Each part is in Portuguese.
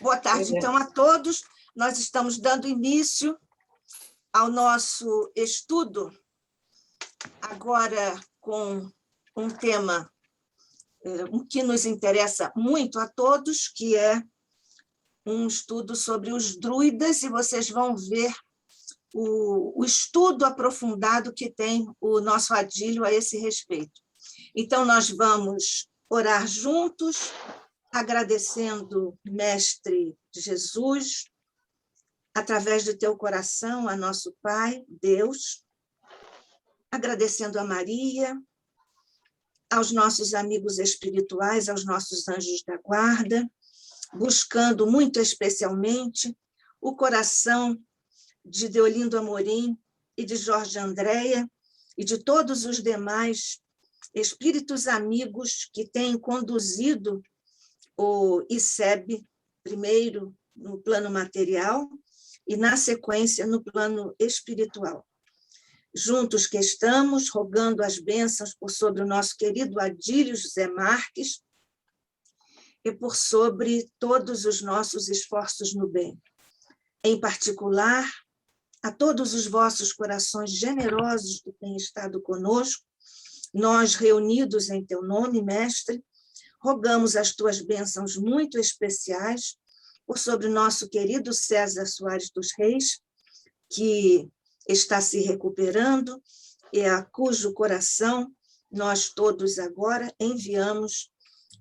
Boa tarde, então, a todos. Nós estamos dando início ao nosso estudo, agora com um tema que nos interessa muito a todos, que é um estudo sobre os druidas, e vocês vão ver o estudo aprofundado que tem o nosso Adílio a esse respeito. Então, nós vamos orar juntos, agradecendo, Mestre Jesus, através do teu coração, a nosso Pai, Deus, agradecendo a Maria, aos nossos amigos espirituais, aos nossos anjos da guarda, buscando muito especialmente o coração de Deolindo Amorim e de Jorge Andréa e de todos os demais espíritos amigos que têm conduzido o ICEB, primeiro no plano material e, na sequência, no plano espiritual. Juntos que estamos, rogando as bênçãos por sobre o nosso querido Adílio José Marques e por sobre todos os nossos esforços no bem. Em particular, a todos os vossos corações generosos que têm estado conosco, nós reunidos em teu nome, Mestre, rogamos as tuas bênçãos muito especiais por sobre o nosso querido César Soares dos Reis, que está se recuperando e a cujo coração nós todos agora enviamos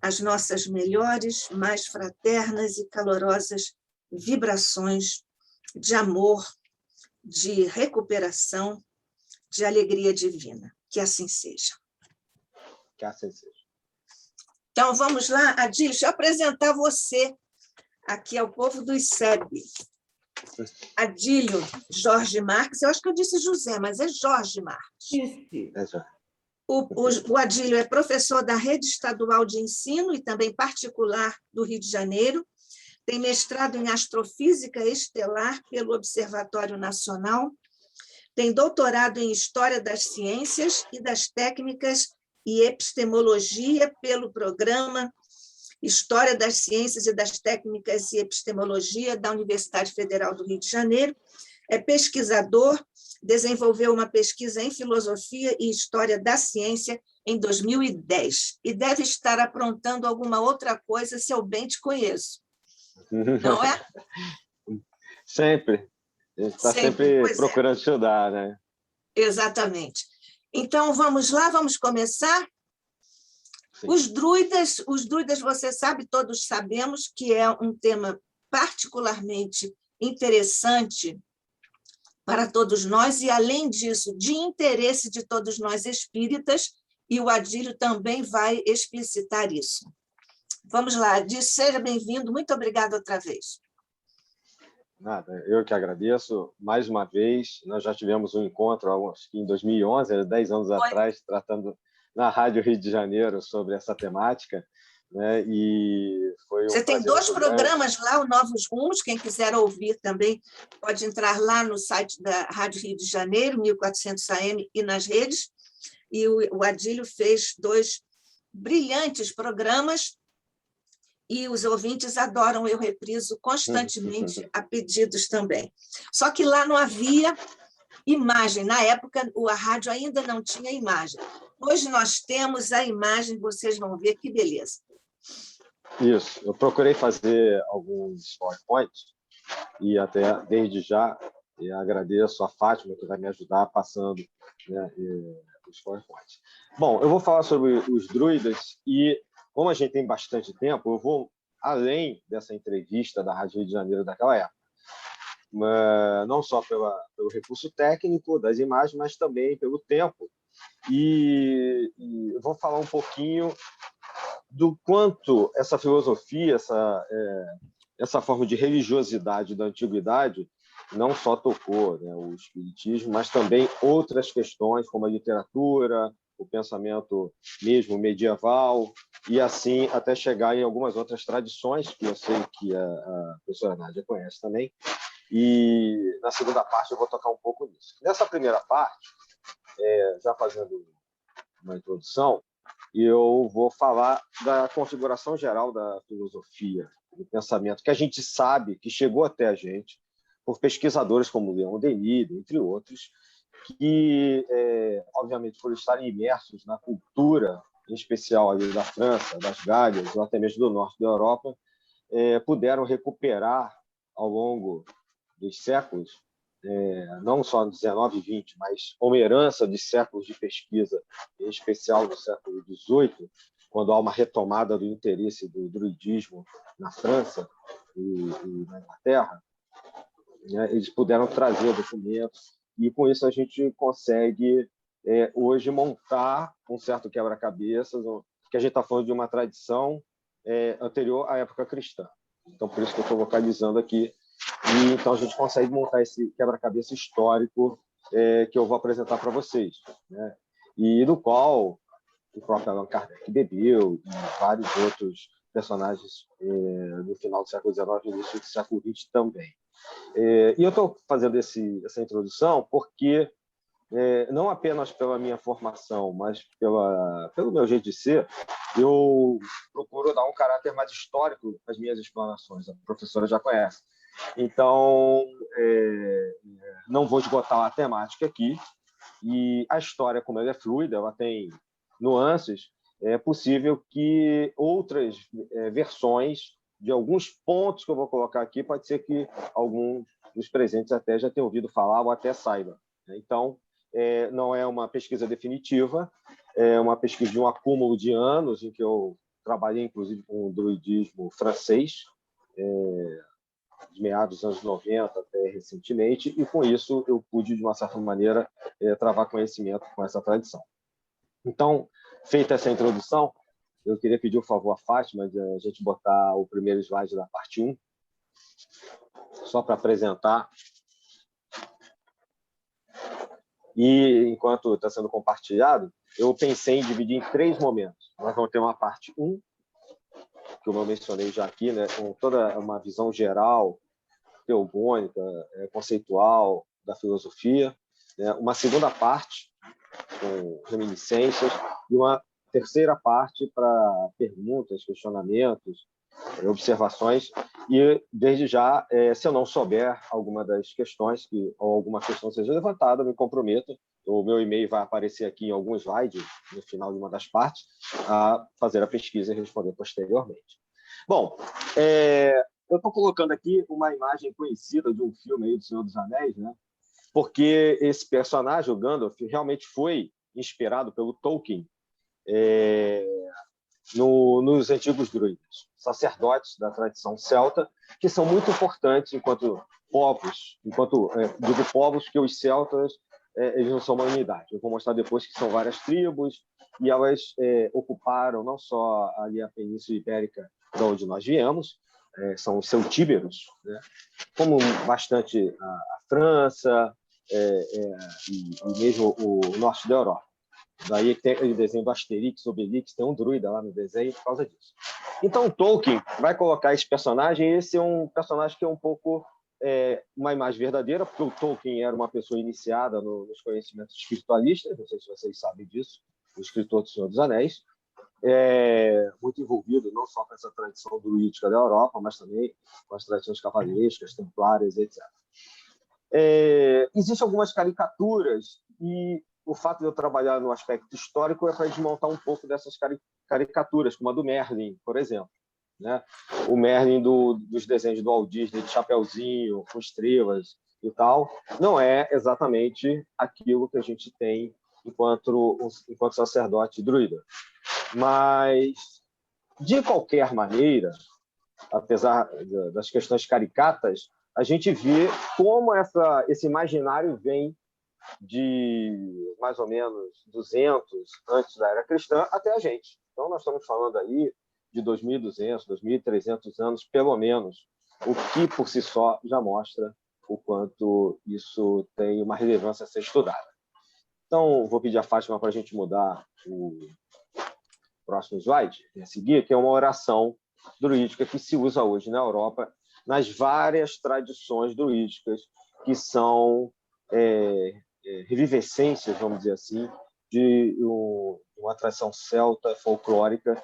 as nossas melhores, mais fraternas e calorosas vibrações de amor, de recuperação, de alegria divina. Que assim seja. Que assim seja. Então, vamos lá, Adílio, deixa eu apresentar você aqui ao povo do ICEB. Adílio Jorge Marques, eu acho que eu disse José, mas é Jorge Marques. O Adílio é professor da Rede Estadual de Ensino e também particular do Rio de Janeiro, tem mestrado em Astrofísica Estelar pelo Observatório Nacional, tem doutorado em História das Ciências e das Técnicas e Epistemologia pelo Programa História das Ciências e das Técnicas e Epistemologia da Universidade Federal do Rio de Janeiro, é pesquisador, desenvolveu uma pesquisa em Filosofia e História da Ciência em 2010, e deve estar aprontando alguma outra coisa, se eu bem te conheço. Não é? Sempre. A gente está sempre procurando estudar, né? Exatamente. Então, vamos lá, vamos começar? Sim. Os druidas, você sabe, todos sabemos que é um tema particularmente interessante para todos nós e, além disso, de interesse de todos nós espíritas, e o Adílio também vai explicitar isso. Vamos lá, Adílio, seja bem-vindo, muito obrigada outra vez. Nada, eu que agradeço. Mais uma vez, nós já tivemos um encontro acho que em 2011, 10 anos atrás, tratando na Rádio Rio de Janeiro sobre essa temática, né? E foi Você tem 2 programas lá, o Novos Rumos, quem quiser ouvir também pode entrar lá no site da Rádio Rio de Janeiro, 1400 AM, e nas redes, e o Adílio fez 2 brilhantes programas, e os ouvintes adoram, eu repriso constantemente a pedidos também. Só que lá não havia imagem, na época a rádio ainda não tinha imagem. Hoje nós temos a imagem, vocês vão ver que beleza. Isso, eu procurei fazer alguns PowerPoints, e até desde já agradeço a Fátima, que vai me ajudar passando, né, os PowerPoints. Bom, eu vou falar sobre os druidas, e como a gente tem bastante tempo, eu vou além dessa entrevista da Rádio Rio de Janeiro daquela época, não só pelo recurso técnico das imagens, mas também pelo tempo. E eu vou falar um pouquinho do quanto essa filosofia, essa forma de religiosidade da antiguidade não só tocou, né, o espiritismo, mas também outras questões, como a literatura, o pensamento mesmo medieval, e assim até chegar em algumas outras tradições, que eu sei que a professora Nádia conhece também, e na segunda parte eu vou tocar um pouco nisso. Nessa primeira parte, já fazendo uma introdução, eu vou falar da configuração geral da filosofia do pensamento que a gente sabe que chegou até a gente por pesquisadores como Leon Denis, entre outros, que, obviamente, por estarem imersos na cultura, em especial ali da França, das Gálias, ou até mesmo do norte da Europa, puderam recuperar ao longo dos séculos, não só no 19 e 20, mas uma herança de séculos de pesquisa, em especial do século 18, quando há uma retomada do interesse do druidismo na França e na Inglaterra, né, eles puderam trazer documentos e, com isso, a gente consegue, hoje, montar um certo quebra-cabeças, que a gente está falando de uma tradição anterior à época cristã. Então, por isso que eu estou localizando aqui. E, então, a gente consegue montar esse quebra-cabeça histórico que eu vou apresentar para vocês, né? E do qual o próprio Allan Kardec bebeu e vários outros personagens no final do século XIX e início do século XX também. E eu estou fazendo essa introdução porque, não apenas pela minha formação, mas pelo meu jeito de ser, eu procuro dar um caráter mais histórico às minhas explanações. A professora já conhece. Então, não vou esgotar a temática aqui. E a história, como ela é fluida, ela tem nuances, é possível que outras versões de alguns pontos que eu vou colocar aqui, pode ser que alguns dos presentes até já tenham ouvido falar ou até saibam. Então, não é uma pesquisa definitiva, é uma pesquisa de um acúmulo de anos, em que eu trabalhei, inclusive, com o druidismo francês, de meados dos anos 90 até recentemente, e com isso eu pude, de uma certa maneira, travar conhecimento com essa tradição. Então, feita essa introdução, eu queria pedir o favor à Fátima de a gente botar o primeiro slide da parte 1, só para apresentar. E, enquanto está sendo compartilhado, eu pensei em dividir em 3 momentos. Nós vamos ter uma parte 1, que eu mencionei já aqui, né, com toda uma visão geral, teogônica, conceitual da filosofia, né, uma segunda parte, com reminiscências, e uma terceira parte para perguntas, questionamentos, observações. E, desde já, se eu não souber alguma das questões, ou alguma questão seja levantada, me comprometo, o meu e-mail vai aparecer aqui em algum slide, no final de uma das partes, a fazer a pesquisa e responder posteriormente. Bom, eu estou colocando aqui uma imagem conhecida de um filme aí do Senhor dos Anéis, né? Porque esse personagem, o Gandalf, realmente foi inspirado pelo Tolkien nos antigos druidas, sacerdotes da tradição celta, que são muito importantes enquanto povos, digo povos, que os celtas eles não são uma unidade. Eu vou mostrar depois que são várias tribos, e elas ocuparam não só ali a Península Ibérica, de onde nós viemos, são os celtíberos, né? Como bastante a França e mesmo o norte da Europa. Daí tem aquele desenho do Asterix, Obelix, tem um druida lá no desenho por causa disso. Então, Tolkien vai colocar esse personagem, e esse é um personagem que é um pouco uma imagem verdadeira, porque o Tolkien era uma pessoa iniciada nos conhecimentos espiritualistas, não sei se vocês sabem disso, o escritor do Senhor dos Anéis, muito envolvido não só com essa tradição druídica da Europa, mas também com as tradições cavalescas, templárias, etc. Existem algumas caricaturas, e o fato de eu trabalhar no aspecto histórico é para desmontar um pouco dessas caricaturas, como a do Merlin, por exemplo, né? O Merlin dos desenhos do Walt Disney, de chapeuzinho, com estrelas e tal, não é exatamente aquilo que a gente tem enquanto sacerdote druida. Mas, de qualquer maneira, apesar das questões caricatas, a gente vê como esse imaginário vem de mais ou menos 200 antes da era cristã até a gente. Então, nós estamos falando aí de 2.200, 2.300 anos, pelo menos, o que, por si só, já mostra o quanto isso tem uma relevância a ser estudada. Então, vou pedir a Fátima para a gente mudar o próximo slide, a seguir, que é uma oração druídica que se usa hoje na Europa, nas várias tradições druídicas, que são revivescências, vamos dizer assim, de uma tradição celta folclórica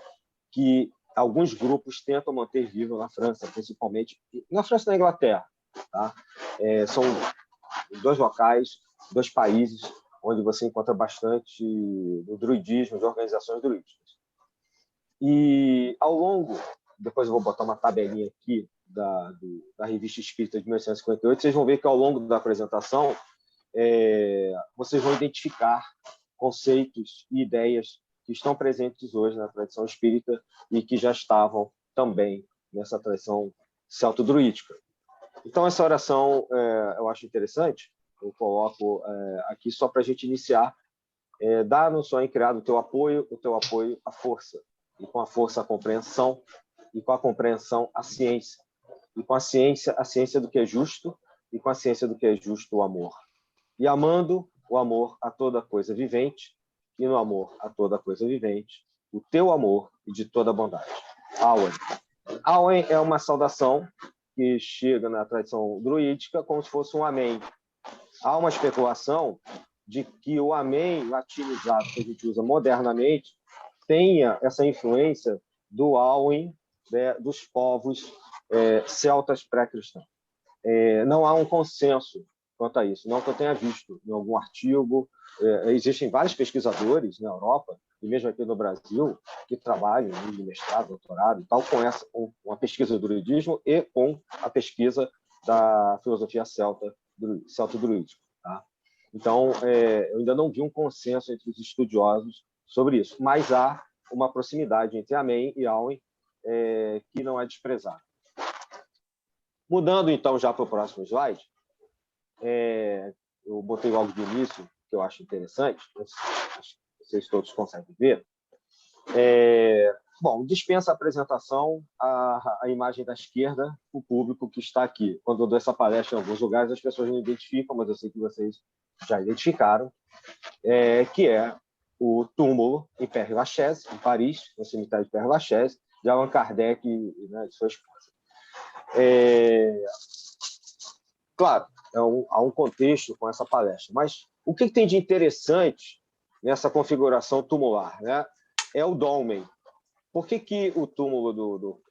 que alguns grupos tentam manter vivo na França, principalmente na França e na Inglaterra. Tá? São dois locais, dois países onde você encontra bastante do druidismo, de organizações druídicas. E ao longo, depois eu vou botar uma tabelinha aqui da Revista Espírita de 1958, vocês vão ver que ao longo da apresentação vocês vão identificar conceitos e ideias que estão presentes hoje na tradição espírita e que já estavam também nessa tradição celto-druídica. Então, essa oração eu acho interessante, eu coloco aqui só para a gente iniciar. Dá no sonho criado o teu apoio, a força, e com a força a compreensão, e com a compreensão a ciência, e com a ciência do que é justo, e com a ciência do que é justo o amor. E amando o amor a toda coisa vivente, e no amor a toda coisa vivente, o teu amor e de toda bondade. Awen. Awen é uma saudação que chega na tradição druídica como se fosse um amém. Há uma especulação de que o amém latinizado que a gente usa modernamente tenha essa influência do Awen, né, dos povos celtas pré-cristãos. Não há um consenso quanto a isso, não que eu tenha visto em algum artigo. Existem vários pesquisadores na Europa, e mesmo aqui no Brasil, que trabalham em mestrado, doutorado, e tal, com a pesquisa do druidismo e com a pesquisa da filosofia celto-druídica. Tá? Então, eu ainda não vi um consenso entre os estudiosos sobre isso, mas há uma proximidade entre Amém e Awen que não é desprezada. Mudando, então, já para o próximo slide, eu botei logo de início, que eu acho interessante, vocês todos conseguem ver. Bom, dispensa a apresentação, a imagem da esquerda, o público que está aqui. Quando eu dou essa palestra em alguns lugares, as pessoas não identificam, mas eu sei que vocês já identificaram, que é o túmulo em Père Lachaise, em Paris, no cemitério de Père Lachaise, de Allan Kardec e, né, de sua esposa. Claro, há um contexto com essa palestra, mas o que tem de interessante nessa configuração tumular, né? É o dolmen. Por que o túmulo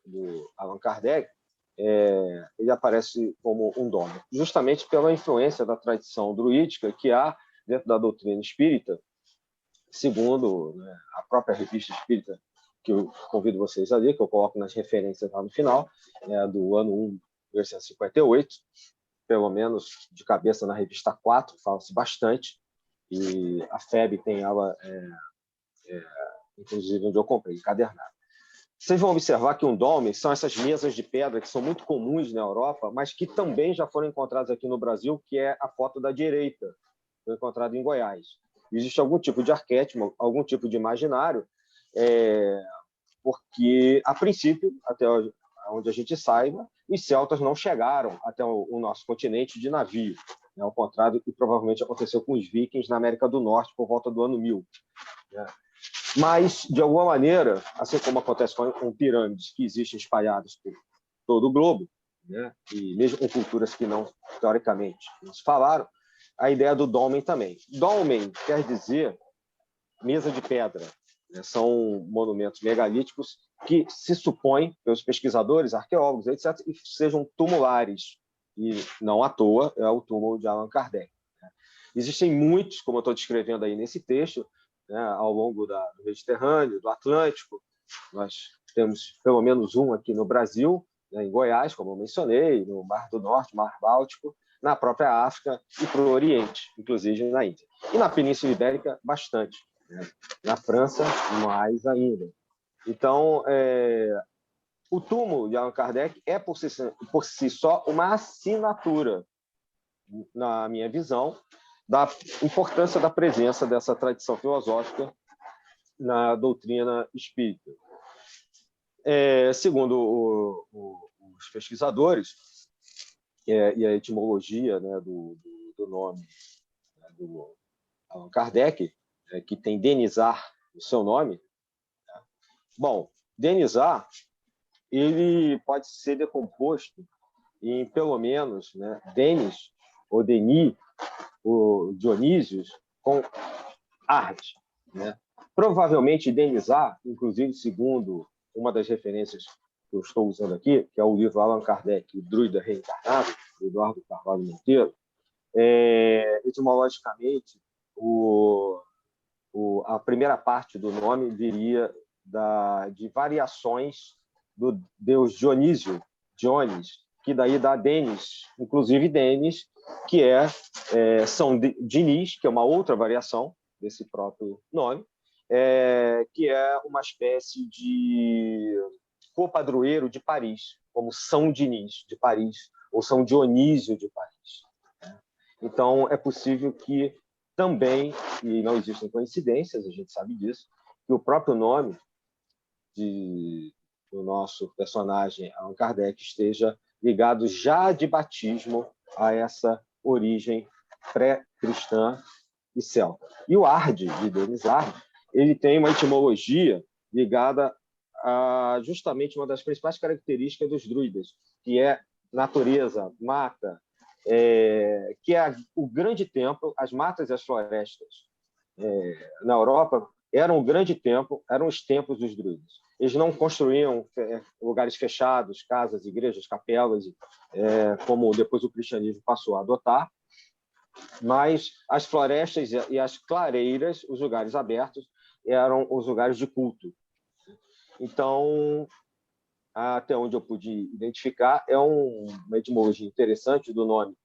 do Allan Kardec ele aparece como um dolmen? Justamente pela influência da tradição druídica que há dentro da doutrina espírita, segundo, né, a própria Revista Espírita, que eu convido vocês a ler, que eu coloco nas referências lá no final, do ano 1, 1858, pelo menos de cabeça na revista 4, fala-se bastante, e a FEB tem ela, inclusive, onde eu comprei, encadernada. Vocês vão observar que um dolmen são essas mesas de pedra que são muito comuns na Europa, mas que também já foram encontradas aqui no Brasil, que é a foto da direita, foi encontrada em Goiás. Existe algum tipo de arquétipo, algum tipo de imaginário, porque, a princípio, até onde a gente saiba, os celtas não chegaram até o nosso continente de navio, né? Ao contrário do que provavelmente aconteceu com os vikings na América do Norte por volta do ano 1000. Né? Mas, de alguma maneira, assim como acontece com pirâmides que existem espalhadas por todo o globo, né? E mesmo com culturas que não, teoricamente, não se falaram, a ideia do dolmen também. Dolmen quer dizer mesa de pedra. Né? São monumentos megalíticos que se supõe, pelos pesquisadores, arqueólogos, etc., que sejam tumulares. E não à toa é o túmulo de Allan Kardec. Né? Existem muitos, como eu estou descrevendo aí nesse texto, né, ao longo do Mediterrâneo, do Atlântico. Nós temos pelo menos um aqui no Brasil, né, em Goiás, como eu mencionei, no Mar do Norte, Mar Báltico, na própria África e para o Oriente, inclusive na Índia. E na Península Ibérica, bastante. Né? Na França, mais ainda. Então, o túmulo de Allan Kardec é, por si só, uma assinatura, na minha visão, da importância da presença dessa tradição filosófica na doutrina espírita. Segundo os pesquisadores, e a etimologia, né, do nome, né, do Allan Kardec, que tem denizar no seu nome. Né? Bom, denizar ele pode ser decomposto em pelo menos, né, Denis ou Denis, o Dionísios, com arte. Né? Provavelmente denizar, inclusive segundo uma das referências que eu estou usando aqui, que é o livro Allan Kardec, O Druida Reencarnado, do Eduardo Carvalho Monteiro, etimologicamente, a primeira parte do nome viria de variações do deus Dionísio, Dionis, que daí dá Denis, inclusive Denis, que é São Dinis, que é uma outra variação desse próprio nome, que é uma espécie de copadroeiro de Paris, como São Dinis de Paris, ou São Dionísio de Paris. Então, é possível que também, e não existem coincidências, a gente sabe disso, que o próprio nome do nosso personagem, Allan Kardec, esteja ligado já de batismo a essa origem pré-cristã e celta. E o Ard, de Denis Ard, ele tem uma etimologia ligada a justamente uma das principais características dos druidas, que é natureza, mata, que é o grande templo. As matas e as florestas na Europa eram o grande templo, eram os templos dos druidas. Eles não construíam lugares fechados, casas, igrejas, capelas, como depois o cristianismo passou a adotar, mas as florestas e as clareiras, os lugares abertos, eram os lugares de culto. Então, até onde eu pude identificar, é uma etimologia interessante do nome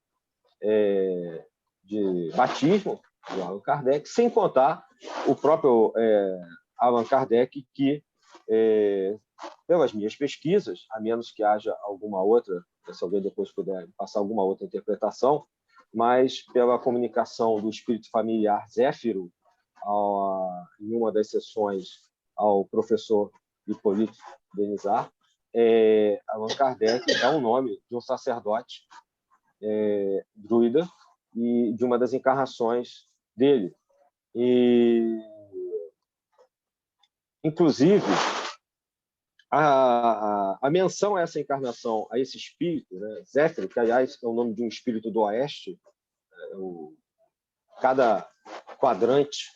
de batismo do Allan Kardec, sem contar o próprio Allan Kardec, que, pelas minhas pesquisas, a menos que haja alguma outra, se alguém depois puder passar alguma outra interpretação, mas pela comunicação do espírito familiar Zéfiro, em uma das sessões ao professor Hipólito Denizar, Allan Kardec é o nome de um sacerdote druida e de uma das encarnações dele. E, inclusive, a menção a essa encarnação, a esse espírito, né, Zéfiro, que, aliás, é o nome de um espírito do Oeste, cada quadrante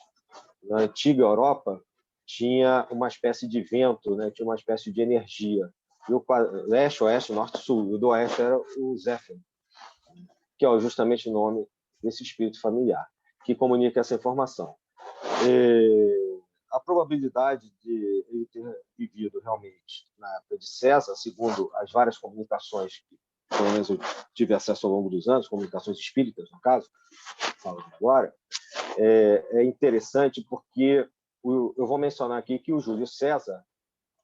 na antiga Europa tinha uma espécie de vento, né, tinha uma espécie de energia. E o leste, oeste, norte, sul, e o do oeste era o Zéfiro, que é justamente o nome desse espírito familiar, que comunica essa informação. A probabilidade de ele ter vivido realmente na época de César, segundo as várias comunicações que, pelo menos, eu tive acesso ao longo dos anos, comunicações espíritas, no caso, falando agora, é interessante porque eu vou mencionar aqui que o Júlio César,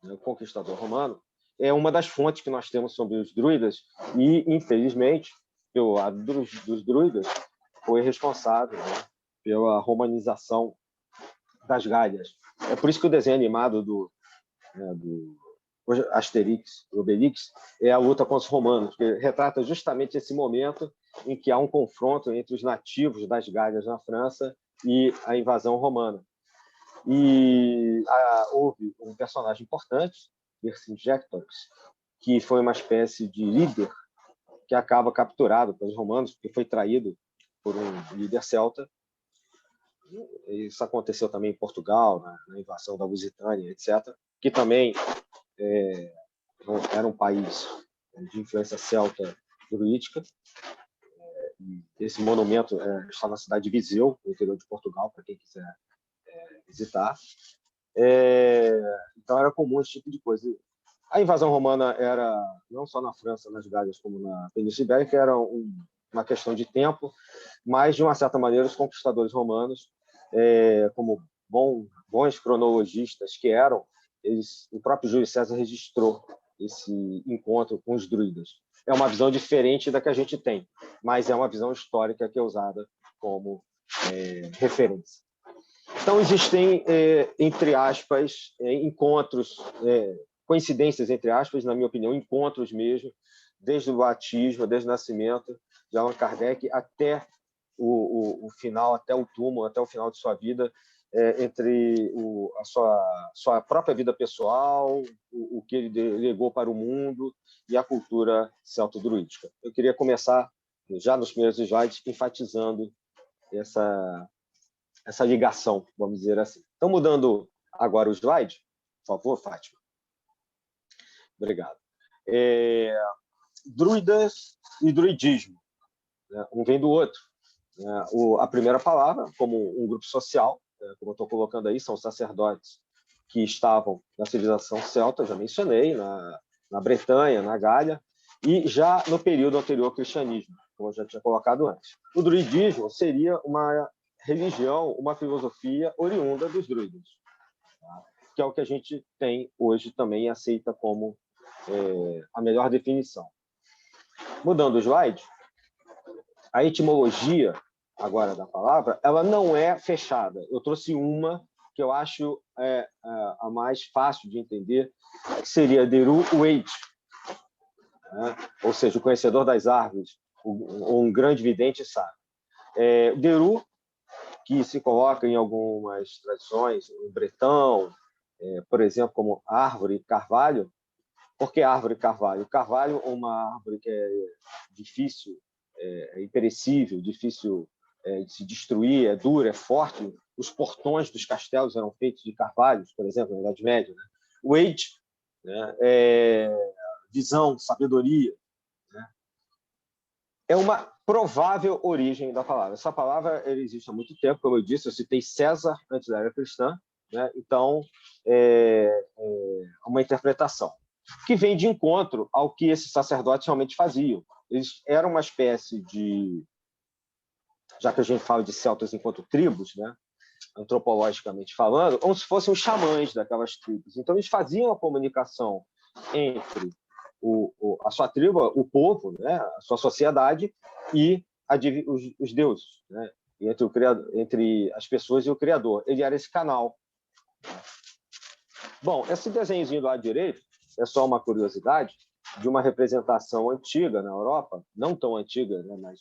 o conquistador romano, é uma das fontes que nós temos sobre os druidas e, infelizmente, pelo lado dos druidas, foi responsável, né, pela romanização das Gálias. É por isso que o desenho animado do Asterix, Obelix, é a luta contra os romanos, que retrata justamente esse momento em que há um confronto entre os nativos das Gálias na França e a invasão romana. E houve um personagem importante, Vercingetorix, que foi uma espécie de líder que acaba capturado pelos romanos, porque foi traído por um líder celta. Isso aconteceu também em Portugal, na invasão da Lusitânia, etc., que também era um país de influência celta druídica. Esse monumento está na cidade de Viseu, no interior de Portugal, para quem quiser visitar. Então, era comum esse tipo de coisa. A invasão romana era, não só na França, nas Gálias, como na Península Ibérica, era uma questão de tempo, mas, de uma certa maneira, os conquistadores romanos, como bons cronologistas que eram, o próprio Júlio César registrou esse encontro com os druidas. É uma visão diferente da que a gente tem, mas é uma visão histórica que é usada como referência. Então, existem, entre aspas, encontros, coincidências, entre aspas, na minha opinião, encontros mesmo, desde o batismo, desde o nascimento de Allan Kardec até o final, até o túmulo, até o final de sua vida, entre a sua própria vida pessoal, o que ele legou para o mundo e a cultura celto-druídica. Eu queria começar, já nos primeiros slides, enfatizando essa ligação, vamos dizer assim. Então, mudando agora o slide, por favor, Fátima. Obrigado. Druidas e druidismo, né? Um vem do outro. Né? A primeira palavra, como um grupo social, como eu estou colocando aí, são sacerdotes que estavam na civilização celta, já mencionei, na Bretanha, na Gália, e já no período anterior ao cristianismo, como eu já tinha colocado antes. O druidismo seria uma religião, uma filosofia oriunda dos druidas, tá? Que é o que a gente tem hoje também e aceita como a melhor definição. Mudando o slide, a etimologia agora da palavra, ela não é fechada. Eu trouxe uma que eu acho a mais fácil de entender, que seria Deru Wade, né? Ou seja, o conhecedor das árvores, um grande vidente sabe. Deru, que se coloca em algumas tradições, o bretão, por exemplo, como árvore carvalho. Por que árvore carvalho? Carvalho é uma árvore que é difícil, é imperecível, difícil de se destruir, é dura, é forte. Os portões dos castelos eram feitos de carvalhos, por exemplo, na Idade Média, né? Wade, né? Visão, sabedoria, né? É uma provável origem da palavra. Essa palavra existe há muito tempo, como eu disse, eu citei César antes da era cristã, né? Então, uma interpretação que vem de encontro ao que esses sacerdotes realmente faziam. Eles eram uma espécie de, já que a gente fala de celtas enquanto tribos, né, antropologicamente falando, como se fossem os xamãs daquelas tribos. Então, eles faziam a comunicação entre a sua tribo, o povo, né, a sua sociedade, e os deuses, né, entre as pessoas e o Criador. Ele era esse canal. Bom, esse desenhozinho do lado direito é só uma curiosidade de uma representação antiga na Europa, não tão antiga, né, mas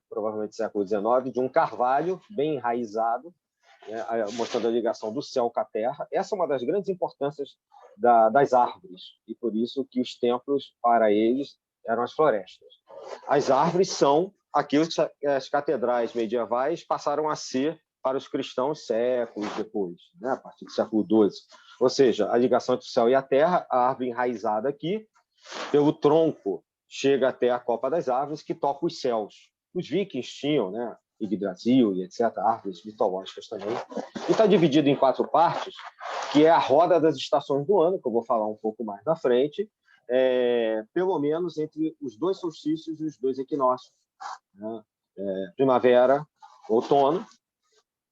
provavelmente século XIX, de um carvalho bem enraizado, né, mostrando a ligação do céu com a terra. Essa é uma das grandes importâncias das árvores, e por isso que os templos, para eles, eram as florestas. As árvores são aquilo que as catedrais medievais passaram a ser para os cristãos séculos depois, né, a partir do século XII. Ou seja, a ligação entre o céu e a terra, a árvore enraizada aqui, pelo tronco, chega até a copa das árvores, que toca os céus. Os vikings tinham, né, Yggdrasil e etc., árvores mitológicas também. E está dividido em 4 partes, que é a roda das estações do ano, que eu vou falar um pouco mais na frente, pelo menos entre os 2 solstícios e os 2 equinócios, né? Primavera, outono,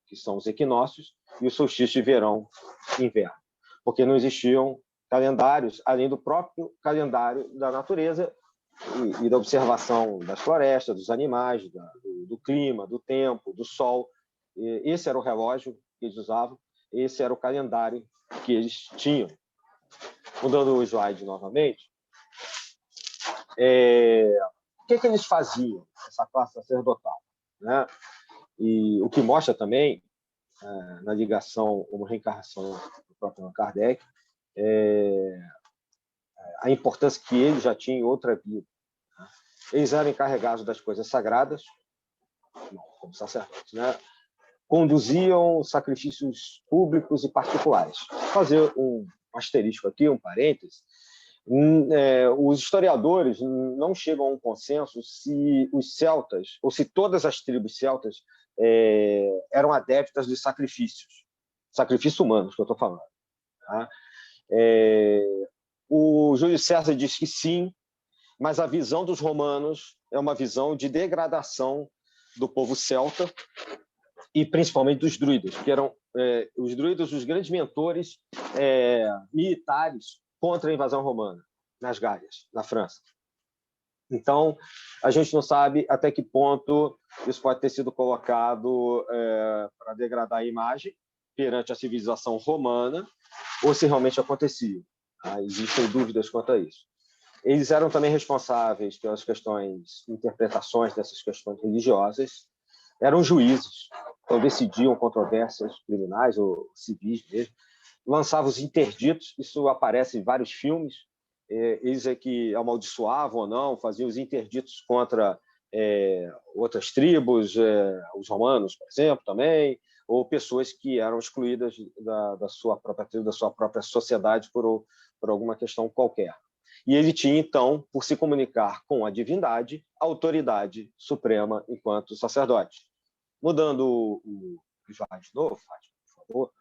que são os equinócios, e o solstício de verão e inverno, porque não existiam calendários além do próprio calendário da natureza e da observação das florestas, dos animais, do clima, do tempo, do sol. Esse era o relógio que eles usavam, esse era o calendário que eles tinham. Mudando o slide novamente, o que eles faziam, essa classe sacerdotal, né? E o que mostra também, na ligação, como reencarnação do próprio Kardec, a importância que ele já tinha em outra vida. Eles eram encarregados das coisas sagradas, como sacerdotes, né? Conduziam sacrifícios públicos e particulares. Vou fazer um asterisco aqui, um parêntese. Os historiadores não chegam a um consenso se os celtas, ou se todas as tribos celtas eram adeptas de sacrifícios humanos, que eu estou falando. Tá? O Júlio César diz que sim, mas a visão dos romanos é uma visão de degradação do povo celta e principalmente dos druidas, que eram os druidas os grandes mentores militares contra a invasão romana nas Gálias, na França. Então, a gente não sabe até que ponto isso pode ter sido colocado para degradar a imagem perante a civilização romana ou se realmente acontecia. Existem dúvidas quanto a isso. Eles eram também responsáveis pelas questões, interpretações dessas questões religiosas, eram juízes, então decidiam controvérsias criminais ou civis mesmo, lançavam os interditos, isso aparece em vários filmes, eles é que amaldiçoavam ou não, faziam os interditos contra outras tribos, os romanos, por exemplo, também, ou pessoas que eram excluídas da sua própria tribo, da sua própria sociedade por por alguma questão qualquer. E ele tinha, então, por se comunicar com a divindade, a autoridade suprema enquanto sacerdote. Mudando o slide de novo, Fátima, por favor.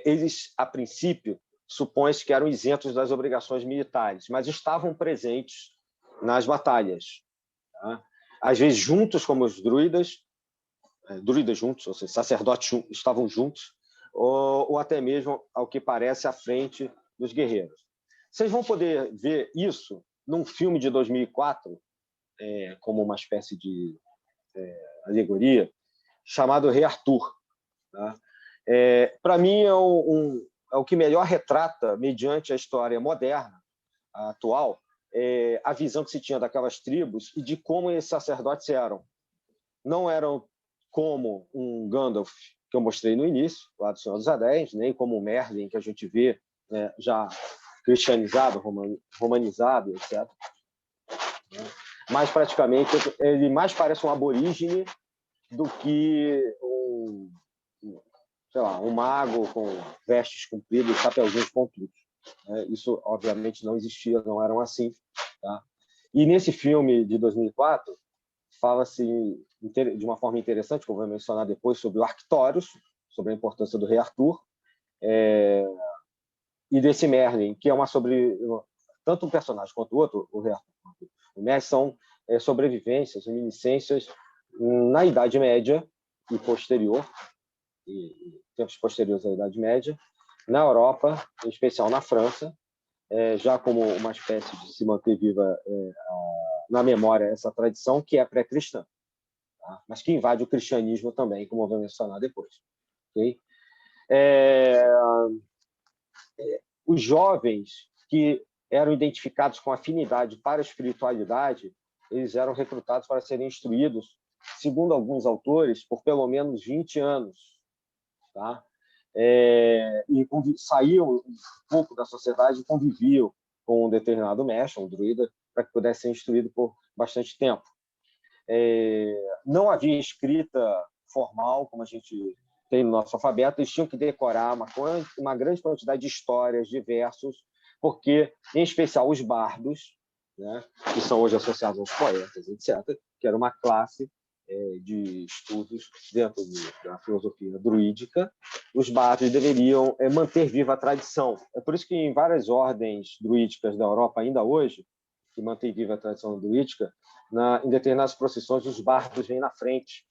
Eles, a princípio, supõe-se que eram isentos das obrigações militares, mas estavam presentes nas batalhas. Tá? Às vezes juntos, como os druidas juntos, ou seja, sacerdotes estavam juntos, ou até mesmo, ao que parece, à frente dos guerreiros. Vocês vão poder ver isso num filme de 2004, como uma espécie de alegoria, chamado Rei Arthur. Tá? Para mim, é o que melhor retrata, mediante a história moderna, a atual, a visão que se tinha daquelas tribos e de como esses sacerdotes eram. Não eram como um Gandalf, que eu mostrei no início, lá do Senhor dos Anéis, nem como o Merlin, que a gente vê, né, já cristianizado, romanizado, etc. Mas, praticamente, ele mais parece um aborígene do que um mago com vestes compridas, chapeuzinhos pontudos. Isso, obviamente, não existia, não eram assim. Tá? E nesse filme de 2004, fala-se de uma forma interessante, como eu vou mencionar depois, sobre o Arctórios, sobre a importância do rei Arthur, e desse Merlin, que é tanto um personagem quanto o outro, o rei Arthur, o Merlin, são sobrevivências, reminiscências na Idade Média e posterior, e tempos posteriores à Idade Média, na Europa, em especial na França, já como uma espécie de se manter viva na memória essa tradição que é pré-cristã, tá? Mas que invade o cristianismo também, como eu vou mencionar depois. Okay? Os jovens que eram identificados com afinidade para a espiritualidade, eles eram recrutados para serem instruídos, segundo alguns autores, por pelo menos 20 anos. Tá? E saíam um pouco da sociedade e conviviam com um determinado mestre, um druida, para que pudesse ser instruído por bastante tempo. Não havia escrita formal, como a gente tem no nosso alfabeto, eles tinham que decorar uma grande quantidade de histórias, de versos, porque, em especial, os bardos, né, que são hoje associados aos poetas, etc., que era uma classe de estudos dentro da filosofia druídica, os bardos deveriam manter viva a tradição. É por isso que em várias ordens druídicas da Europa, ainda hoje, que mantém viva a tradição druídica, em determinadas procissões, os bardos vêm na frente,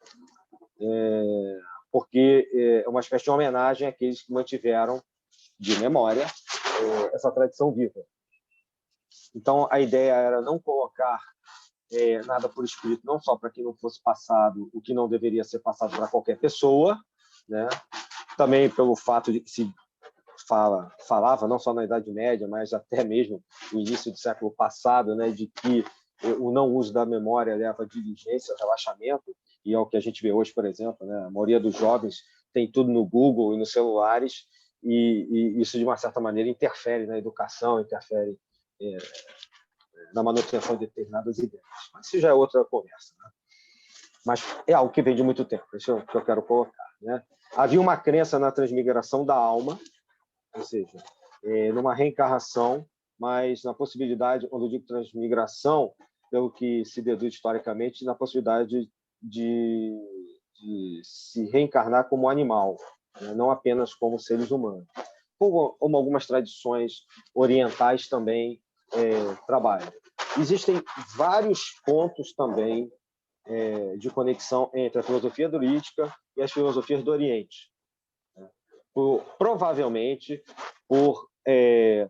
porque é uma espécie de homenagem àqueles que mantiveram, de memória, essa tradição viva. Então, a ideia era não colocar nada por escrito, não só para que não fosse passado o que não deveria ser passado para qualquer pessoa, né? Também pelo fato de que se falava, não só na Idade Média, mas até mesmo no início do século passado, né, de que o não uso da memória leva a diligência, relaxamento, e é o que a gente vê hoje, por exemplo, né? A maioria dos jovens tem tudo no Google e nos celulares, e isso, de uma certa maneira, interfere na educação, interfere na manutenção de determinadas ideias. Mas isso já é outra conversa. Né? Mas é algo que vem de muito tempo, isso é o que eu quero colocar. Né? Havia uma crença na transmigração da alma, ou seja, numa reencarnação, mas na possibilidade, quando eu digo transmigração, pelo que se deduz historicamente, na possibilidade de se reencarnar como animal, né? Não apenas como seres humanos. Como algumas tradições orientais também trabalham. Existem vários pontos também de conexão entre a filosofia druídica e as filosofias do Oriente. Provavelmente,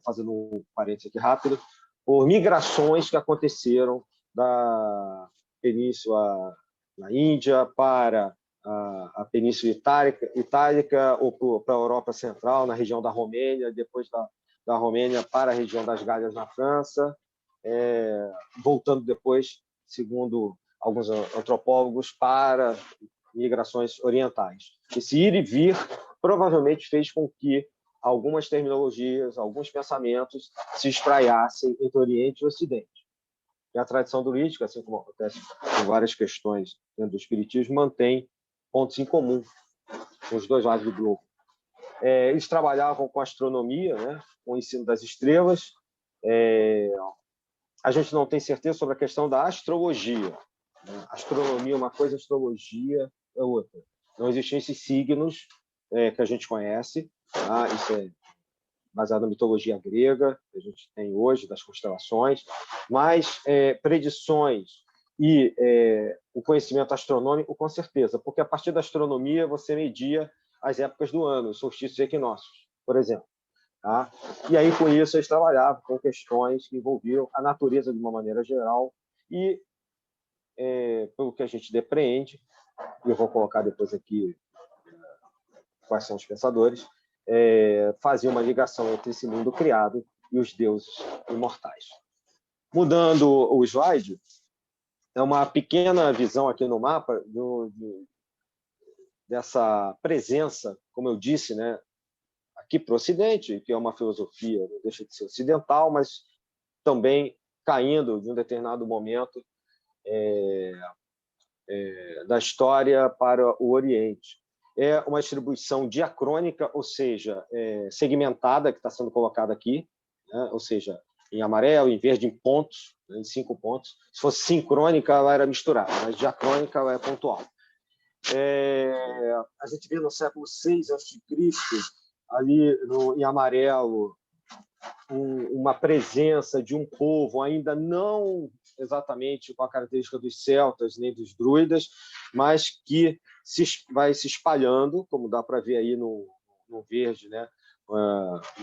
fazendo um parênteses aqui rápido, por migrações que aconteceram da Península na Índia para a Península Itálica ou para a Europa Central, na região da Romênia, depois da Romênia para a região das Galhas na França, voltando depois, segundo alguns antropólogos, para migrações orientais. Esse ir e vir provavelmente fez com que algumas terminologias, alguns pensamentos se espraiassem entre Oriente e Ocidente. E a tradição druídica, assim como acontece com várias questões dentro do espiritismo, mantém pontos em comum com os dois lados do globo. Eles trabalhavam com astronomia, né? Com o ensino das estrelas. A gente não tem certeza sobre a questão da astrologia, né? Astronomia é uma coisa, astrologia é outra. Não existem esses signos que a gente conhece, tá? Isso é baseado na mitologia grega, que a gente tem hoje, das constelações, mas predições e o conhecimento astronômico, com certeza, porque a partir da astronomia você media as épocas do ano, os solstícios e equinócios, por exemplo. Tá? E aí, com isso, eles trabalhavam com questões que envolviam a natureza de uma maneira geral e, pelo que a gente depreende, e eu vou colocar depois aqui quais são os pensadores, fazia uma ligação entre esse mundo criado e os deuses imortais. Mudando o slide, é uma pequena visão aqui no mapa dessa presença, como eu disse, né, aqui para o Ocidente, que é uma filosofia, não deixa de ser ocidental, mas também caindo de um determinado momento da história para o Oriente. É uma distribuição diacrônica, ou seja, segmentada, que está sendo colocada aqui, né? Ou seja, em amarelo, em verde, em pontos, né? Em 5 pontos. Se fosse sincrônica, ela era misturada, mas diacrônica ela é pontual. A gente vê no século VI a.C., ali em amarelo, uma presença de um povo ainda não exatamente com a característica dos celtas nem dos druidas, mas que vai se espalhando, como dá para ver aí no verde, né?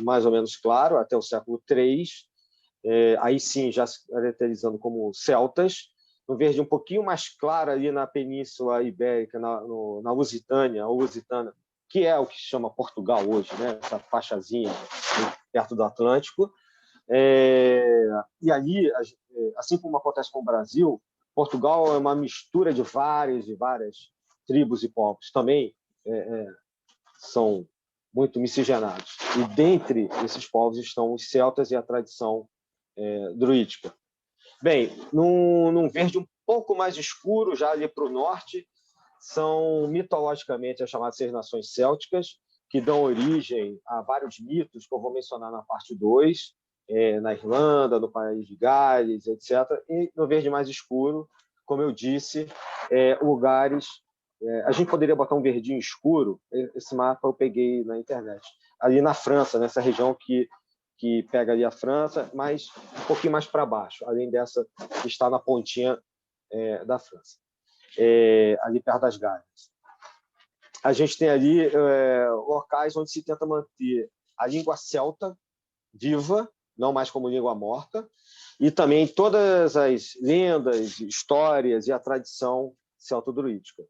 Mais ou menos claro, até o século III, aí sim já se caracterizando como celtas, no verde um pouquinho mais claro ali na Península Ibérica, na Lusitânia, ou Lusitana, que é o que se chama Portugal hoje, né? Essa faixazinha perto do Atlântico. E ali, assim como acontece com o Brasil, Portugal é uma mistura de várias tribos e povos. Também são muito miscigenados. E dentre esses povos estão os celtas e a tradição druídica. Bem, num verde um pouco mais escuro, já ali para o norte, são mitologicamente as chamadas 6 nações célticas, que dão origem a vários mitos que eu vou mencionar na parte 2, na Irlanda, no país de Gales, etc. E no verde mais escuro, como eu disse, lugares... a gente poderia botar um verdinho escuro, esse mapa eu peguei na internet, ali na França, nessa região que pega ali a França, mas um pouquinho mais para baixo, além dessa que está na pontinha da França. Ali perto das Gales. A gente tem ali locais onde se tenta manter a língua celta viva, não mais como língua morta, e também todas as lendas, histórias e a tradição celto-druídica.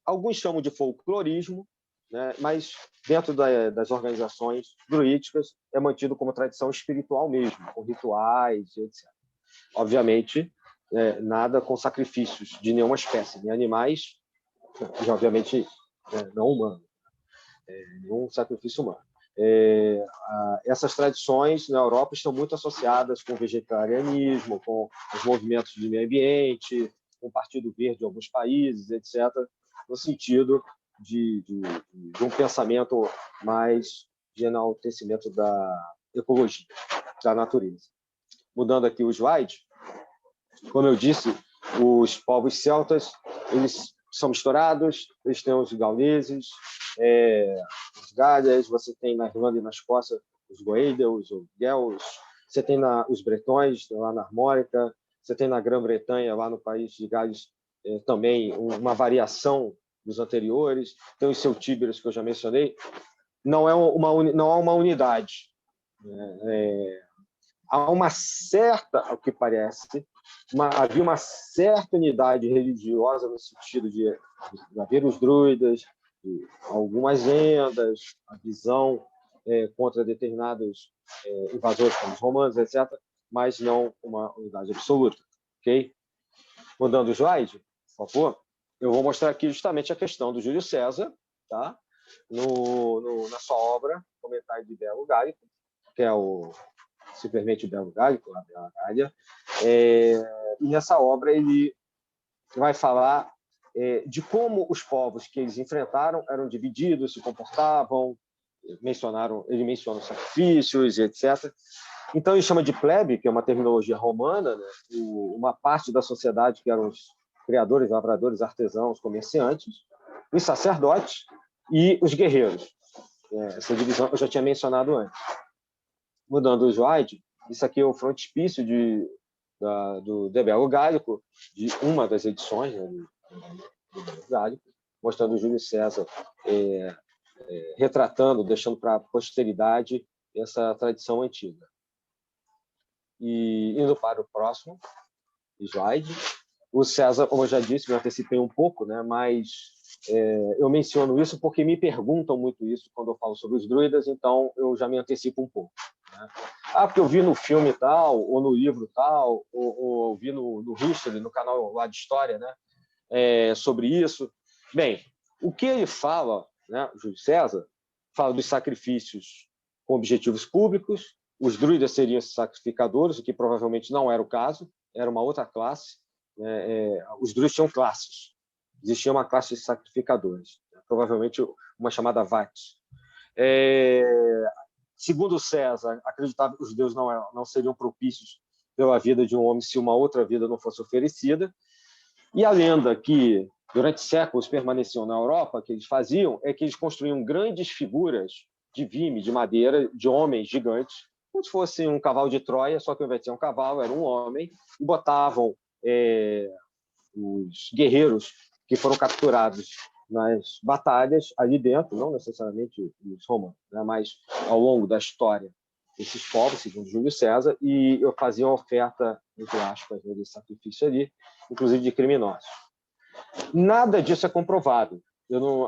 Alguns chamam de folclorismo, né, mas dentro das organizações druídicas é mantido como tradição espiritual mesmo, com rituais, etc. Obviamente, nada com sacrifícios de nenhuma espécie, nem animais, e obviamente não humano, nenhum sacrifício humano. Essas tradições na Europa estão muito associadas com o vegetarianismo, com os movimentos de meio ambiente, com o Partido Verde em alguns países, etc., no sentido de um pensamento mais de enaltecimento da ecologia, da natureza. Mudando aqui o slide, como eu disse, os povos celtas, eles são misturados, eles têm os gauleses, os galhas, você tem na Irlanda e na Escócia os goedeus, os guels, você tem os bretões, lá na Armórica, você tem na Grã-Bretanha, lá no país de Gales, também uma variação dos anteriores, tem os celtíberos que eu já mencionei. Não há uma unidade. Há uma certa, ao que parece, havia uma certa unidade religiosa no sentido de haver os druidas, algumas lendas, a visão contra determinados invasores como os romanos, etc., mas não uma unidade absoluta. Okay? Mudando o slide, por favor, eu vou mostrar aqui justamente a questão do Júlio César, tá? Na sua obra, Comentário de Belo Gálico, que é simplesmente o Belo Gálico, a Bela Gália. E nessa obra ele vai falar de como os povos que eles enfrentaram eram divididos, se comportavam, ele menciona os sacrifícios, etc. Então, ele chama de plebe, que é uma terminologia romana, né? Uma parte da sociedade que eram os criadores, lavradores, artesãos, comerciantes, os sacerdotes e os guerreiros. Essa divisão eu já tinha mencionado antes. Mudando o slide, isso aqui é o frontispício do De Bello Gallico, de uma das edições, né, do Bello Gallico, mostrando o Júlio César retratando, deixando para a posteridade essa tradição antiga. E indo para o próximo slide, o César, como eu já disse, me antecipei um pouco, né, mas eu menciono isso porque me perguntam muito isso quando eu falo sobre os druidas, então eu já me antecipo um pouco. Né? Porque eu vi no filme tal, ou no livro tal, ou vi no History, no canal lá de História, né, sobre isso. Bem, o que ele fala, né, Júlio César, fala dos sacrifícios com objetivos públicos, os druidas seriam sacrificadores, o que provavelmente não era o caso, era uma outra classe. Os druidas tinham classes, existia uma classe de sacrificadores, provavelmente uma chamada Vat. Segundo César, acreditava que os deuses não seriam propícios pela vida de um homem se uma outra vida não fosse oferecida. E a lenda que durante séculos permaneceu na Europa, que eles faziam, é que eles construíam grandes figuras de vime, de madeira, de homens gigantes, como se fosse um cavalo de Troia, só que ao invés de ser um cavalo, era um homem, e botavam os guerreiros que foram capturados nas batalhas ali dentro, não necessariamente os romanos, né, mas ao longo da história esses povos, segundo Júlio César, e faziam oferta, entre aspas, de sacrifício ali, inclusive de criminosos. Nada disso é comprovado.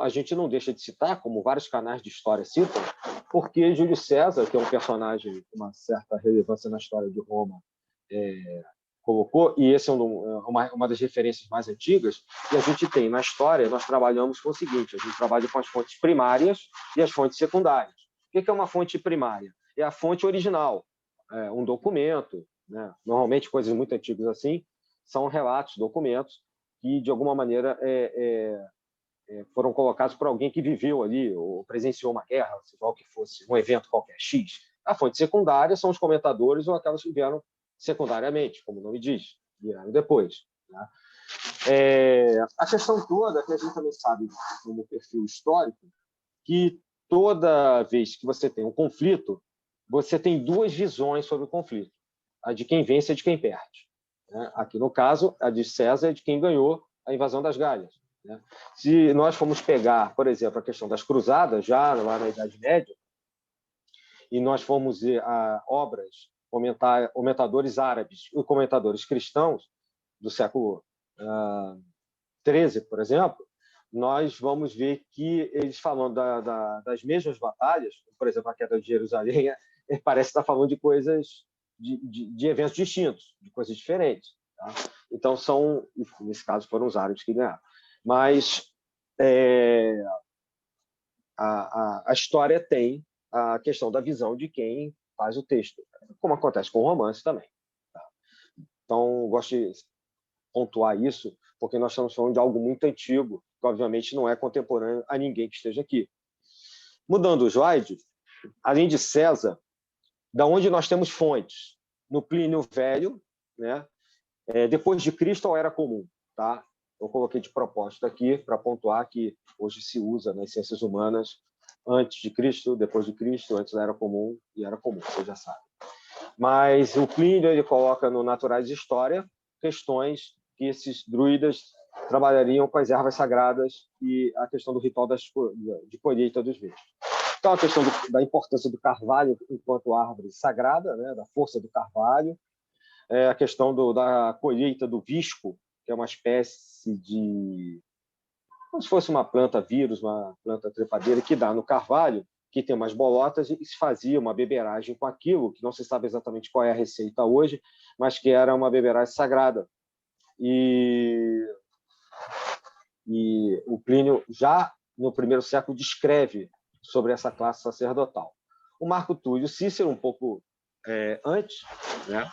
A gente não deixa de citar, como vários canais de história citam, porque Júlio César, que é um personagem com uma certa relevância na história de Roma, colocou, e esse é uma das referências mais antigas, e a gente tem na história, nós trabalhamos com o seguinte, a gente trabalha com as fontes primárias e as fontes secundárias. O que é uma fonte primária? É a fonte original, um documento, né? Normalmente coisas muito antigas assim, são relatos, documentos, que de alguma maneira foram colocados por alguém que viveu ali ou presenciou uma guerra, seja o que fosse, um evento qualquer, X. A fonte secundária são os comentadores ou aquelas que vieram secundariamente, como o nome diz, vieram depois. Né? A questão toda, que a gente também sabe como perfil histórico, que toda vez que você tem um conflito, você tem duas visões sobre o conflito. A de quem vence e a de quem perde. Né? Aqui, no caso, a de César é de quem ganhou a invasão das Gálias. Né? Se nós formos pegar, por exemplo, a questão das cruzadas, já lá na Idade Média, e nós formos ver obras, comentadores árabes e comentadores cristãos do século XIII, por exemplo, nós vamos ver que eles falando das mesmas batalhas, por exemplo, a queda de Jerusalém, parece estar falando de coisas, de eventos distintos, de coisas diferentes. Tá? Então, nesse caso, foram os árabes que ganharam. Mas a história tem a questão da visão de quem faz o texto, como acontece com o romance também. Tá? Então, gosto de pontuar isso, porque nós estamos falando de algo muito antigo, que obviamente não é contemporâneo a ninguém que esteja aqui. Mudando o slide, além de César, da onde nós temos fontes? No Plínio Velho, né? Depois de Cristo ou Era Comum. Tá? Eu coloquei de propósito aqui para pontuar que hoje se usa nas ciências humanas antes de Cristo, depois de Cristo, antes da Era Comum e Era Comum, você já sabe. Mas o Plínio ele coloca no Naturais de História questões que esses druidas trabalhariam com as ervas sagradas e a questão do ritual de colheita dos verdes. Então, a questão da importância do carvalho enquanto árvore sagrada, né, da força do carvalho, a questão da colheita do visco, que é uma espécie de... como se fosse uma planta vírus, uma planta trepadeira que dá no carvalho, que tem umas bolotas, e se fazia uma beberagem com aquilo, que não se sabe exatamente qual é a receita hoje, mas que era uma beberagem sagrada. E o Plínio, já no primeiro século, descreve sobre essa classe sacerdotal. O Marco Túlio Cícero, um pouco antes, né,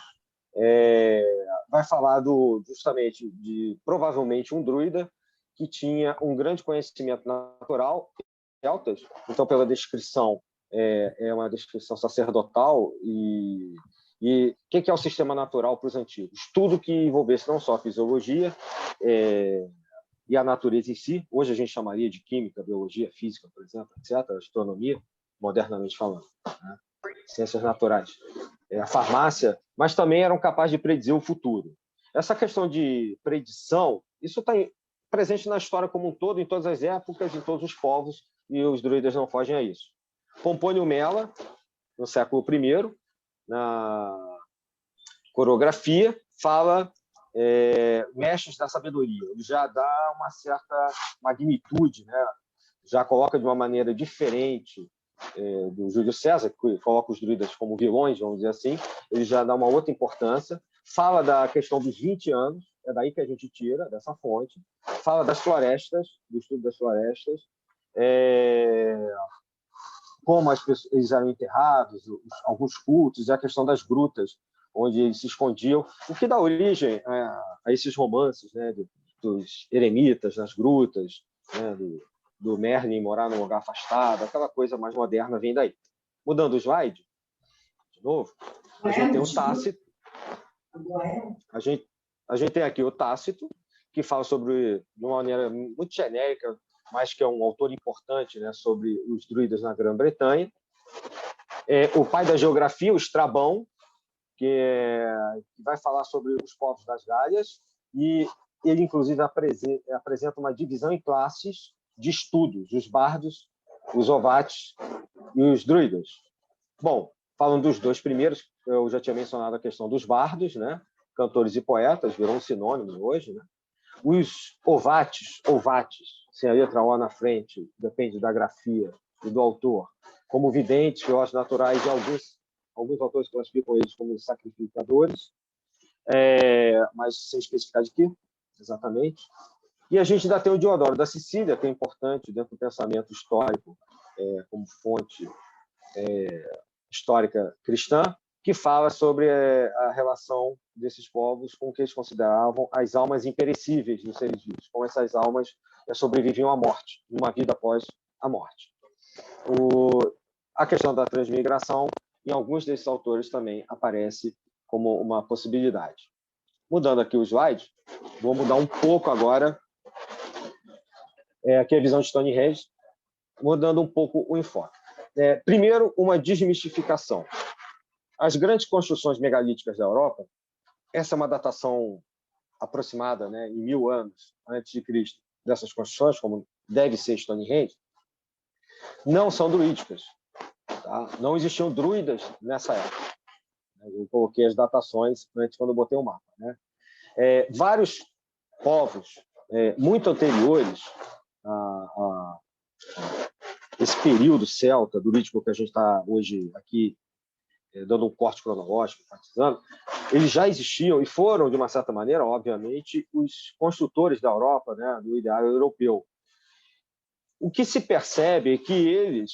vai falar justamente de, provavelmente, um druida que tinha um grande conhecimento natural, celtas, então, pela descrição, é uma descrição sacerdotal, e o que é o sistema natural para os antigos? Tudo que envolvesse não só a fisiologia e a natureza em si, hoje a gente chamaria de química, biologia, física, por exemplo, etc., astronomia, modernamente falando, né? Ciências naturais, a farmácia, mas também eram capazes de predizer o futuro. Essa questão de predição, isso está presente na história como um todo, em todas as épocas, em todos os povos, e os druidas não fogem a isso. Pompônio Mela, no século I, na Corografia, fala mestres da sabedoria. Ele já dá uma certa magnitude, né? Já coloca de uma maneira diferente do Júlio César, que coloca os druidas como vilões, vamos dizer assim. Ele já dá uma outra importância. Fala da questão dos 20 anos, é daí que a gente tira, dessa fonte. Fala das florestas, do estudo das florestas, como as pessoas, eles eram enterrados, alguns cultos, e a questão das grutas, onde eles se escondiam, o que dá origem a esses romances, né, dos eremitas nas grutas, né, do Merlin morar num lugar afastado, aquela coisa mais moderna vem daí. Mudando o slide, de novo, a gente tem o Tácito. A gente tem aqui o Tácito, que fala sobre, de uma maneira muito genérica, mas que é um autor importante, né, sobre os druidas na Grã-Bretanha. O pai da geografia, o Estrabão, que vai falar sobre os povos das Gálias, e ele, inclusive, apresenta uma divisão em classes de estudos, os bardos, os ovates e os druidas. Bom, falando dos dois primeiros, eu já tinha mencionado a questão dos bardos, né? Cantores e poetas, virou um sinônimo hoje, né? Os ovates, sem a letra O na frente, depende da grafia e do autor, como videntes, filósofos naturais, e alguns autores classificam eles como sacrificadores, mas sem especificar de quê, exatamente. E a gente ainda tem o Diodoro da Sicília, que é importante dentro do pensamento histórico, como fonte histórica cristã, que fala sobre a relação desses povos com o que eles consideravam as almas imperecíveis dos seres vivos, como essas almas sobreviviam à morte, numa vida após a morte. A questão da transmigração, em alguns desses autores, também aparece como uma possibilidade. Mudando aqui o slide, vou mudar um pouco agora aqui a visão de Stonehenge, mudando um pouco o enfoque. Primeiro, uma desmistificação. As grandes construções megalíticas da Europa, essa é uma datação aproximada, né, em 1000 anos antes de Cristo, dessas construções, como deve ser Stonehenge, não são druídicas. Tá? Não existiam druidas nessa época. Eu coloquei as datações antes, quando eu botei o mapa, né? Vários povos muito anteriores a esse período celta, druídico, que a gente está hoje aqui dando um corte cronológico, enfatizando, eles já existiam e foram, de uma certa maneira, obviamente, os construtores da Europa, né, do ideário europeu. O que se percebe é que eles,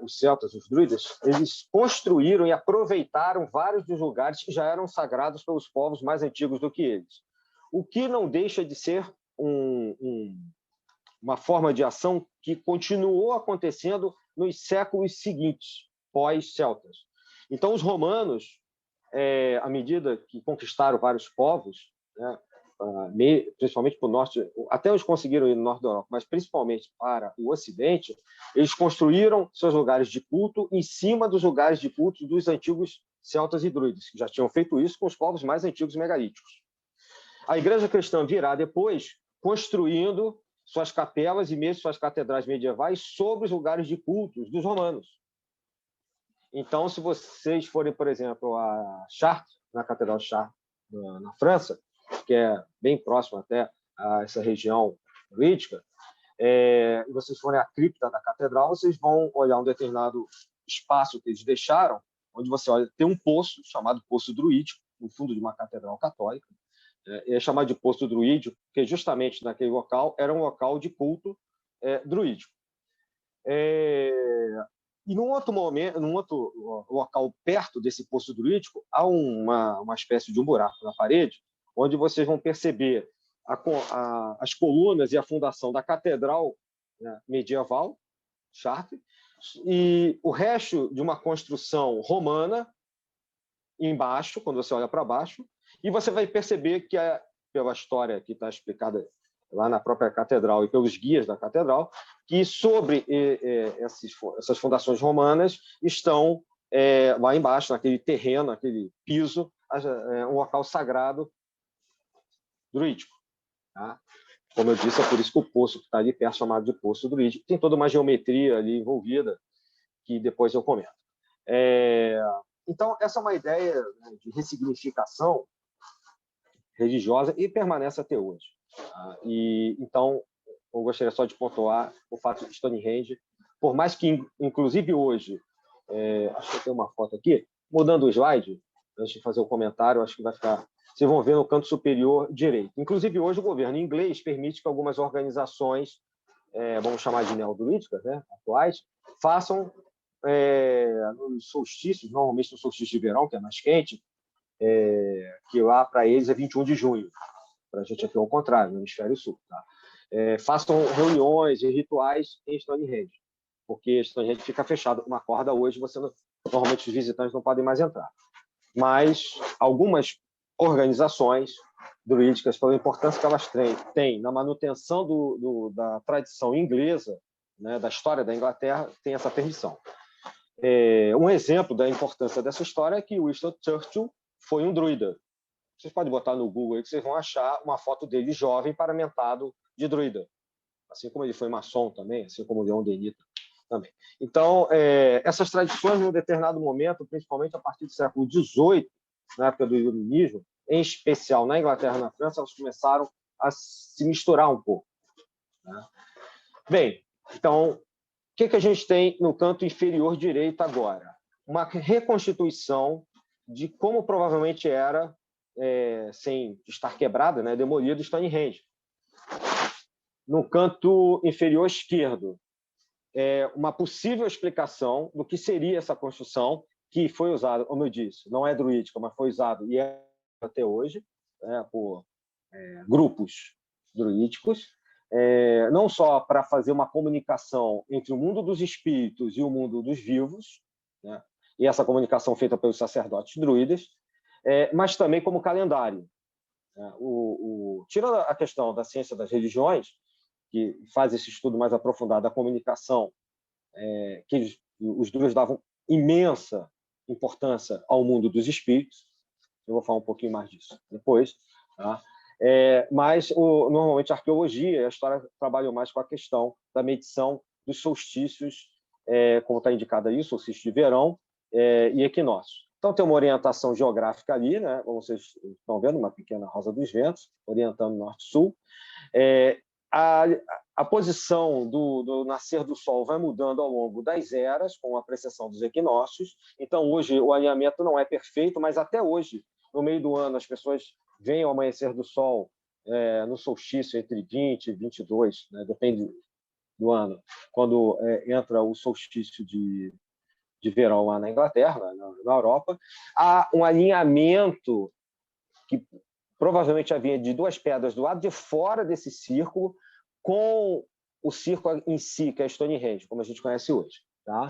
os celtas, os druidas, eles construíram e aproveitaram vários dos lugares que já eram sagrados pelos povos mais antigos do que eles. O que não deixa de ser uma forma de ação que continuou acontecendo nos séculos seguintes, pós-celtas. Então, os romanos, à medida que conquistaram vários povos, né, principalmente para o norte, até eles conseguiram ir no norte da Europa, mas principalmente para o ocidente, eles construíram seus lugares de culto em cima dos lugares de culto dos antigos celtas e druidas, que já tinham feito isso com os povos mais antigos megalíticos. A igreja cristã virá depois construindo suas capelas e mesmo suas catedrais medievais sobre os lugares de cultos dos romanos. Então, se vocês forem, por exemplo, a Chartres, na Catedral de Chartres, na França, que é bem próximo até a essa região druídica, e vocês forem à cripta da catedral, vocês vão olhar um determinado espaço que eles deixaram, onde você olha, tem um poço chamado Poço Druídico, no fundo de uma catedral católica. É chamado de Poço Druídico, porque justamente naquele local era um local de culto druídico. E num outro momento, num outro local perto desse poço druídico, há uma espécie de um buraco na parede, onde vocês vão perceber as colunas e a fundação da catedral, né, medieval, Chartres, e o resto de uma construção romana embaixo, quando você olha para baixo, e você vai perceber que, pela história que está explicada lá na própria catedral e pelos guias da catedral, que sobre essas fundações romanas estão lá embaixo, naquele terreno, naquele piso, um local sagrado druídico. Tá? Como eu disse, é por isso que o poço que está ali perto é chamado de poço druídico. Tem toda uma geometria ali envolvida, que depois eu comento. Então, essa é uma ideia, né, de ressignificação religiosa e permanece até hoje. Tá? Então, eu gostaria só de pontuar o fato de Stonehenge, por mais que, inclusive hoje, acho que eu tenho uma foto aqui, mudando o slide, antes de fazer o comentário, acho que vai ficar... Vocês vão ver no canto superior direito. Inclusive, hoje, o governo inglês permite que algumas organizações, vamos chamar de neodruídicas, né, atuais, façam nos solstícios, normalmente no solstício de verão, que é mais quente, que lá para eles é 21 de junho. Para a gente aqui é o contrário, no hemisfério sul. Tá? Façam reuniões e rituais em Stonehenge, porque Stonehenge fica fechado com uma corda hoje, normalmente os visitantes não podem mais entrar. Mas algumas organizações druídicas, pela importância que elas têm na manutenção da tradição inglesa, né, da história da Inglaterra, tem essa permissão. Um exemplo da importância dessa história é que Winston Churchill foi um druida. Vocês podem botar no Google aí que vocês vão achar uma foto dele jovem paramentado de druida. Assim como ele foi maçom também, assim como Leon Denis também. Então, essas tradições, em um determinado momento, principalmente a partir do século XVIII, na época do iluminismo, em especial na Inglaterra e na França, elas começaram a se misturar um pouco. Né? Bem, então, o que a gente tem no canto inferior direito agora? Uma reconstituição de como provavelmente era, sem estar quebrada, né, demolido Stonehenge. No canto inferior esquerdo, uma possível explicação do que seria essa construção, que foi usada, como eu disse, não é druídica, mas foi usado e é até hoje, por grupos druídicos, não só para fazer uma comunicação entre o mundo dos espíritos e o mundo dos vivos, né, e essa comunicação feita pelos sacerdotes druidas, mas também como calendário. Tirando a questão da ciência das religiões, que faz esse estudo mais aprofundado da comunicação, que os druidas davam imensa importância ao mundo dos espíritos. Eu vou falar um pouquinho mais disso depois. Tá? Mas, normalmente, a arqueologia e a história trabalham mais com a questão da medição dos solstícios, como está indicado aí, solstício de verão e equinócio. Então, tem uma orientação geográfica ali, né? Como vocês estão vendo, uma pequena rosa dos ventos, orientando norte-sul. A posição do nascer do Sol vai mudando ao longo das eras, com a precessão dos equinócios. Então, hoje, o alinhamento não é perfeito, mas até hoje, no meio do ano, as pessoas veem o amanhecer do Sol no solstício entre 20 e 22, né? Depende do ano, quando entra o solstício de verão lá na Inglaterra, na Europa. Há um alinhamento que provavelmente havia de duas pedras do lado de fora desse círculo, com o círculo em si, que é Stonehenge, como a gente conhece hoje. Tá?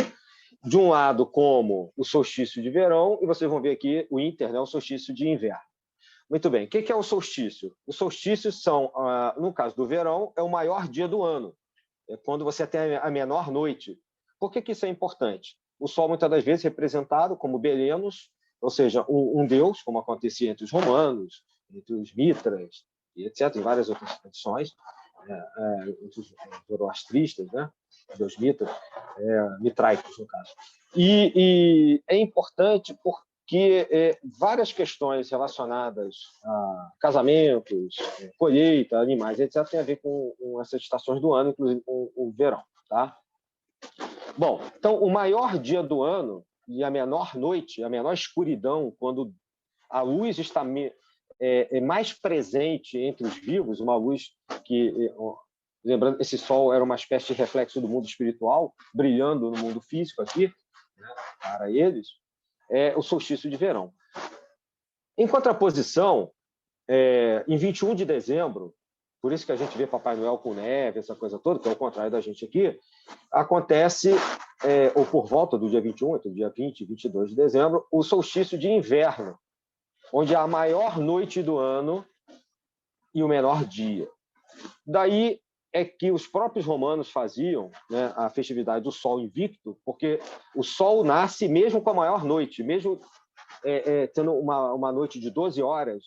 De um lado, como o solstício de verão, e vocês vão ver aqui o Inter, né, o solstício de inverno. Muito bem, o que é o solstício? Os solstícios são, no caso do verão, é o maior dia do ano, é quando você tem a menor noite. Por que isso é importante? O Sol, muitas das vezes, representado como Belenos, ou seja, um deus, como acontecia entre os romanos, entre os mitras, e etc., em várias outras tradições, entre os zoroastristas, né? Deus mitra, mitraicos, no caso. E é importante porque várias questões relacionadas a casamentos, colheita, animais, etc., tem a ver com essas estações do ano, inclusive com o verão. Tá? Bom, então, o maior dia do ano e a menor noite, a menor escuridão, quando a luz está mais presente entre os vivos, uma luz que, lembrando, esse sol era uma espécie de reflexo do mundo espiritual, brilhando no mundo físico aqui, né, para eles, é o solstício de verão. Em contraposição, em 21 de dezembro, por isso que a gente vê Papai Noel com neve, essa coisa toda, que é o contrário da gente aqui, acontece, ou por volta do dia 21, entre o dia 20 e 22 de dezembro, o solstício de inverno, onde há a maior noite do ano e o menor dia. Daí é que os próprios romanos faziam, né, a festividade do Sol Invicto, porque o Sol nasce mesmo com a maior noite, mesmo tendo uma noite de 12 horas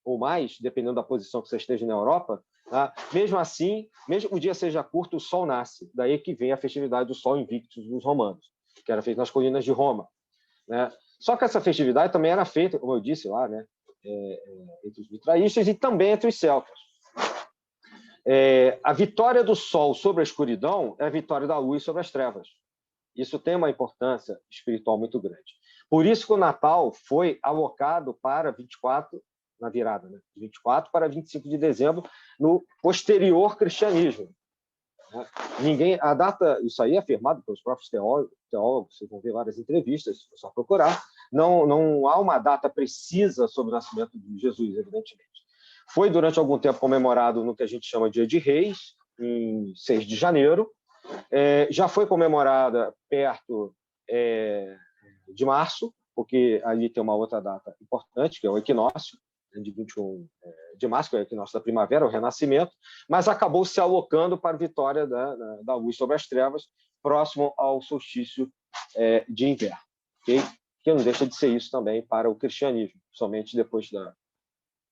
ou mais, dependendo da posição que você esteja na Europa, tá? Mesmo assim, mesmo que o dia seja curto, o Sol nasce. Daí que vem a festividade do Sol Invictus dos romanos, que era feita nas colinas de Roma, né? Só que essa festividade também era feita, como eu disse lá, né, entre os mitraístas e também entre os celtas. A vitória do Sol sobre a escuridão é a vitória da luz sobre as trevas. Isso tem uma importância espiritual muito grande. Por isso que o Natal foi alocado para 24, na virada, né? De 24 para 25 de dezembro, no posterior cristianismo. A data, isso aí é afirmado pelos próprios teólogos, vocês vão ver várias entrevistas, é só procurar. Não há uma data precisa sobre o nascimento de Jesus, evidentemente. Foi durante algum tempo comemorado no que a gente chama Dia de Reis, em 6 de janeiro. Já foi comemorada perto de março, porque ali tem uma outra data importante, que é o equinócio, de 21 de março, que é o equinócio da primavera, o renascimento, mas acabou se alocando para a vitória da luz sobre as trevas, próximo ao solstício de inverno. Okay? Que não deixa de ser isso também para o cristianismo, somente depois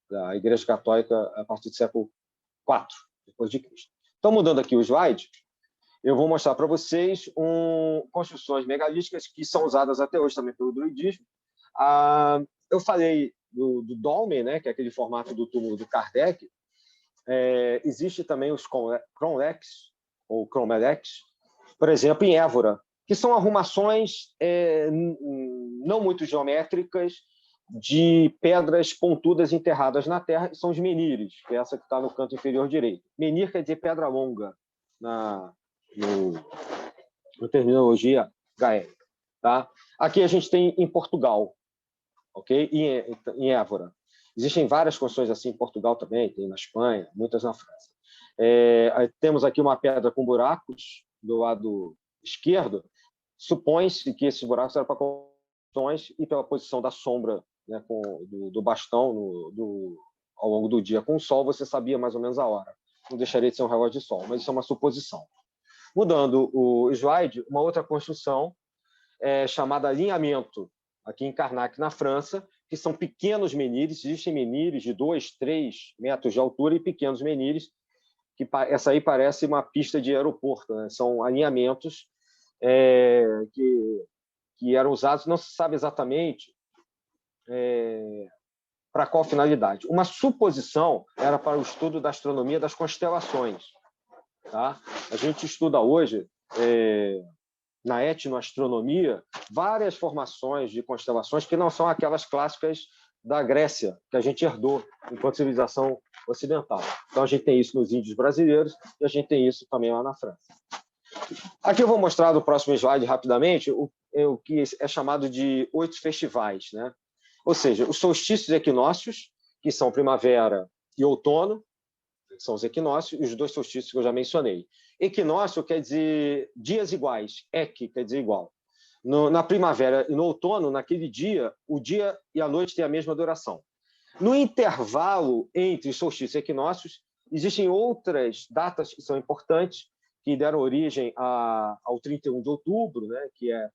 da Igreja Católica, a partir do século IV, depois de Cristo. Então, mudando aqui o slide, eu vou mostrar para vocês construções megalíticas que são usadas até hoje também pelo druidismo. Eu falei do dolmen, né, que é aquele formato do túmulo do Kardec. Existe também os cromlechs, ou cromlechs, por exemplo, em Évora, que são arrumações não muito geométricas de pedras pontudas enterradas na terra, são os menires, que é essa que está no canto inferior direito. Menir quer dizer pedra longa, na terminologia gaélica. Tá? Aqui a gente tem em Portugal, ok? Em Évora. Existem várias construções assim em Portugal também, tem na Espanha, muitas na França. Temos aqui uma pedra com buracos do lado esquerdo. Supõe-se que esses buracos eram para construções e pela posição da sombra, né, do bastão ao longo do dia com o sol, você sabia mais ou menos a hora. Não deixaria de ser um relógio de sol, mas isso é uma suposição. Mudando o slide, uma outra construção chamada alinhamento, aqui em Carnac, na França, que são pequenos menires. Existem menires de 2, 3 metros de altura e pequenos menires, que essa aí parece uma pista de aeroporto, né? São alinhamentos que eram usados, não se sabe exatamente para qual finalidade. Uma suposição era para o estudo da astronomia das constelações. Tá? A gente estuda hoje, na etnoastronomia, várias formações de constelações que não são aquelas clássicas da Grécia, que a gente herdou enquanto civilização ocidental. Então, a gente tem isso nos índios brasileiros e a gente tem isso também lá na França. Aqui eu vou mostrar no próximo slide, rapidamente, o que é chamado de 8 festivais, né? Ou seja, os solstícios equinócios, que são primavera e outono, que são os equinócios, e os 2 solstícios que eu já mencionei. Equinócio quer dizer dias iguais, equi quer dizer igual. Na primavera e no outono, naquele dia, o dia e a noite têm a mesma duração. No intervalo entre os solstícios e equinócios, existem outras datas que são importantes, que deram origem ao 31 de outubro, né, que é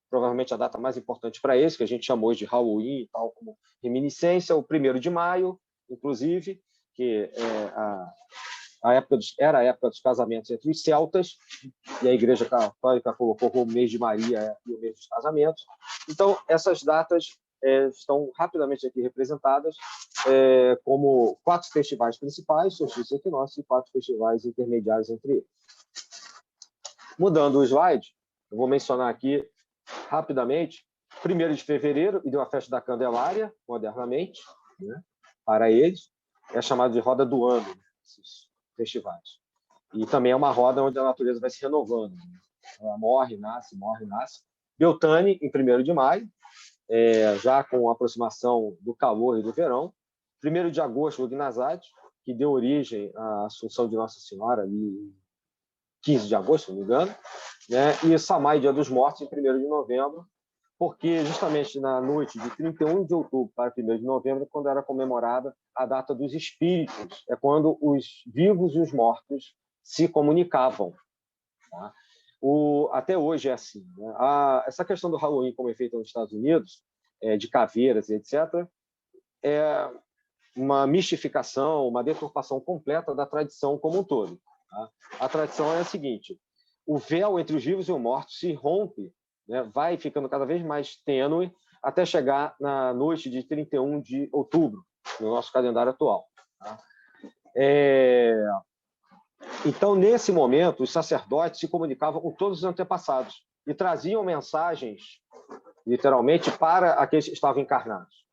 provavelmente a data mais importante para esse, que a gente chamou de Halloween e tal, como reminiscência, o 1º de maio, inclusive, que era a época dos casamentos entre os celtas, e a Igreja Católica colocou como o mês de Maria e o mês dos casamentos. Então, essas datas estão rapidamente aqui representadas como 4 festivais principais, solstício e equinócio, e 4 festivais intermediários entre eles. Mudando o slide, eu vou mencionar aqui rapidamente, 1º de fevereiro, e deu a festa da Candelária, modernamente, né, para eles, é chamado de roda do ano, né, esses festivais. E também é uma roda onde a natureza vai se renovando, né? Ela morre, nasce, morre, nasce. Beltane, em 1º de maio, já com a aproximação do calor e do verão. 1º de agosto, o Guinazade, que deu origem à Assunção de Nossa Senhora, ali em 15 de agosto, se não me engano, né? E Samhain, Dia dos Mortos, em 1º de novembro, porque justamente na noite de 31 de outubro para 1º de novembro, quando era comemorada a data dos espíritos, é quando os vivos e os mortos se comunicavam. Tá? Até hoje é assim. Né? Essa questão do Halloween, como é feita nos Estados Unidos, de caveiras e etc., é uma mistificação, uma deturpação completa da tradição como um todo. Tá? A tradição é a seguinte: o véu entre os vivos e os mortos se rompe, né? Vai ficando cada vez mais tênue até chegar na noite de 31 de outubro, no nosso calendário atual. Tá? Então, nesse momento, os sacerdotes se comunicavam com todos os antepassados e traziam mensagens, literalmente, para aqueles que estavam encarnados.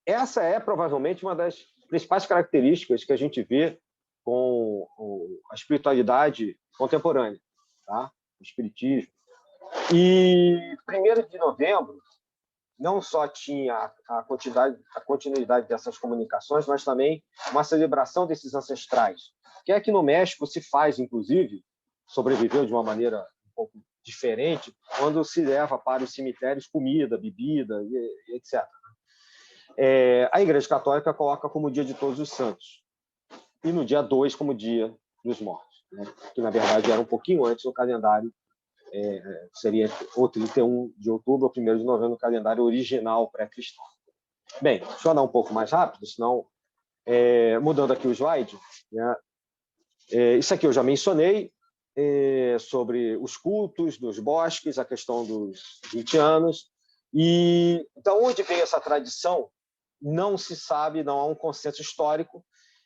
Essa é provavelmente uma das principais características que a gente vê com a espiritualidade contemporânea, tá? O espiritismo. E 1º de novembro não só tinha a continuidade dessas comunicações, mas também uma celebração desses ancestrais, que é que no México se faz, inclusive, sobreviveu de uma maneira um pouco diferente, quando se leva para os cemitérios comida, bebida, e etc. A Igreja Católica coloca como dia de Todos os Santos, e no dia 2 como dia dos mortos, né? Que, na verdade, era um pouquinho antes no calendário, seria ou 31 de outubro ou 1º de novembro no calendário original pré-cristão. Bem, deixa eu andar um pouco mais rápido, senão, mudando aqui o slide, né? Isso aqui eu já mencionei, sobre os cultos dos bosques, a questão dos 20 anos, e de onde veio essa tradição não se sabe, não há um consenso histórico.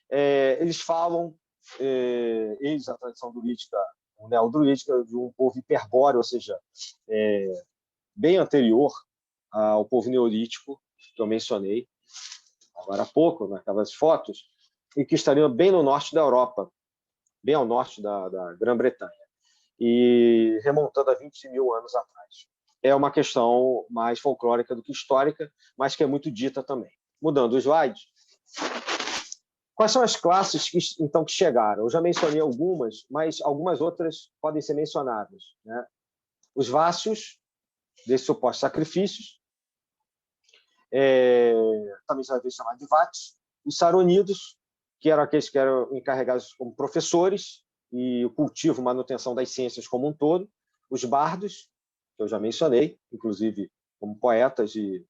Eles falam, eles, a tradição druídica, neodruídica, de um povo hiperbóreo, ou seja, bem anterior ao povo neolítico, que eu mencionei agora há pouco, naquelas fotos, e que estariam bem no norte da Europa, bem ao norte da Grã-Bretanha, e remontando a 20 mil anos atrás. É uma questão mais folclórica do que histórica, mas que é muito dita também. Mudando o slide. Quais são as classes que chegaram? Eu já mencionei algumas, mas algumas outras podem ser mencionadas, né? Os vácios, desses supostos sacrifícios, também já vai ver chamado de vates. Os saronidos, que eram aqueles que eram encarregados como professores e o cultivo, manutenção das ciências como um todo. Os bardos, que eu já mencionei, inclusive como poetas e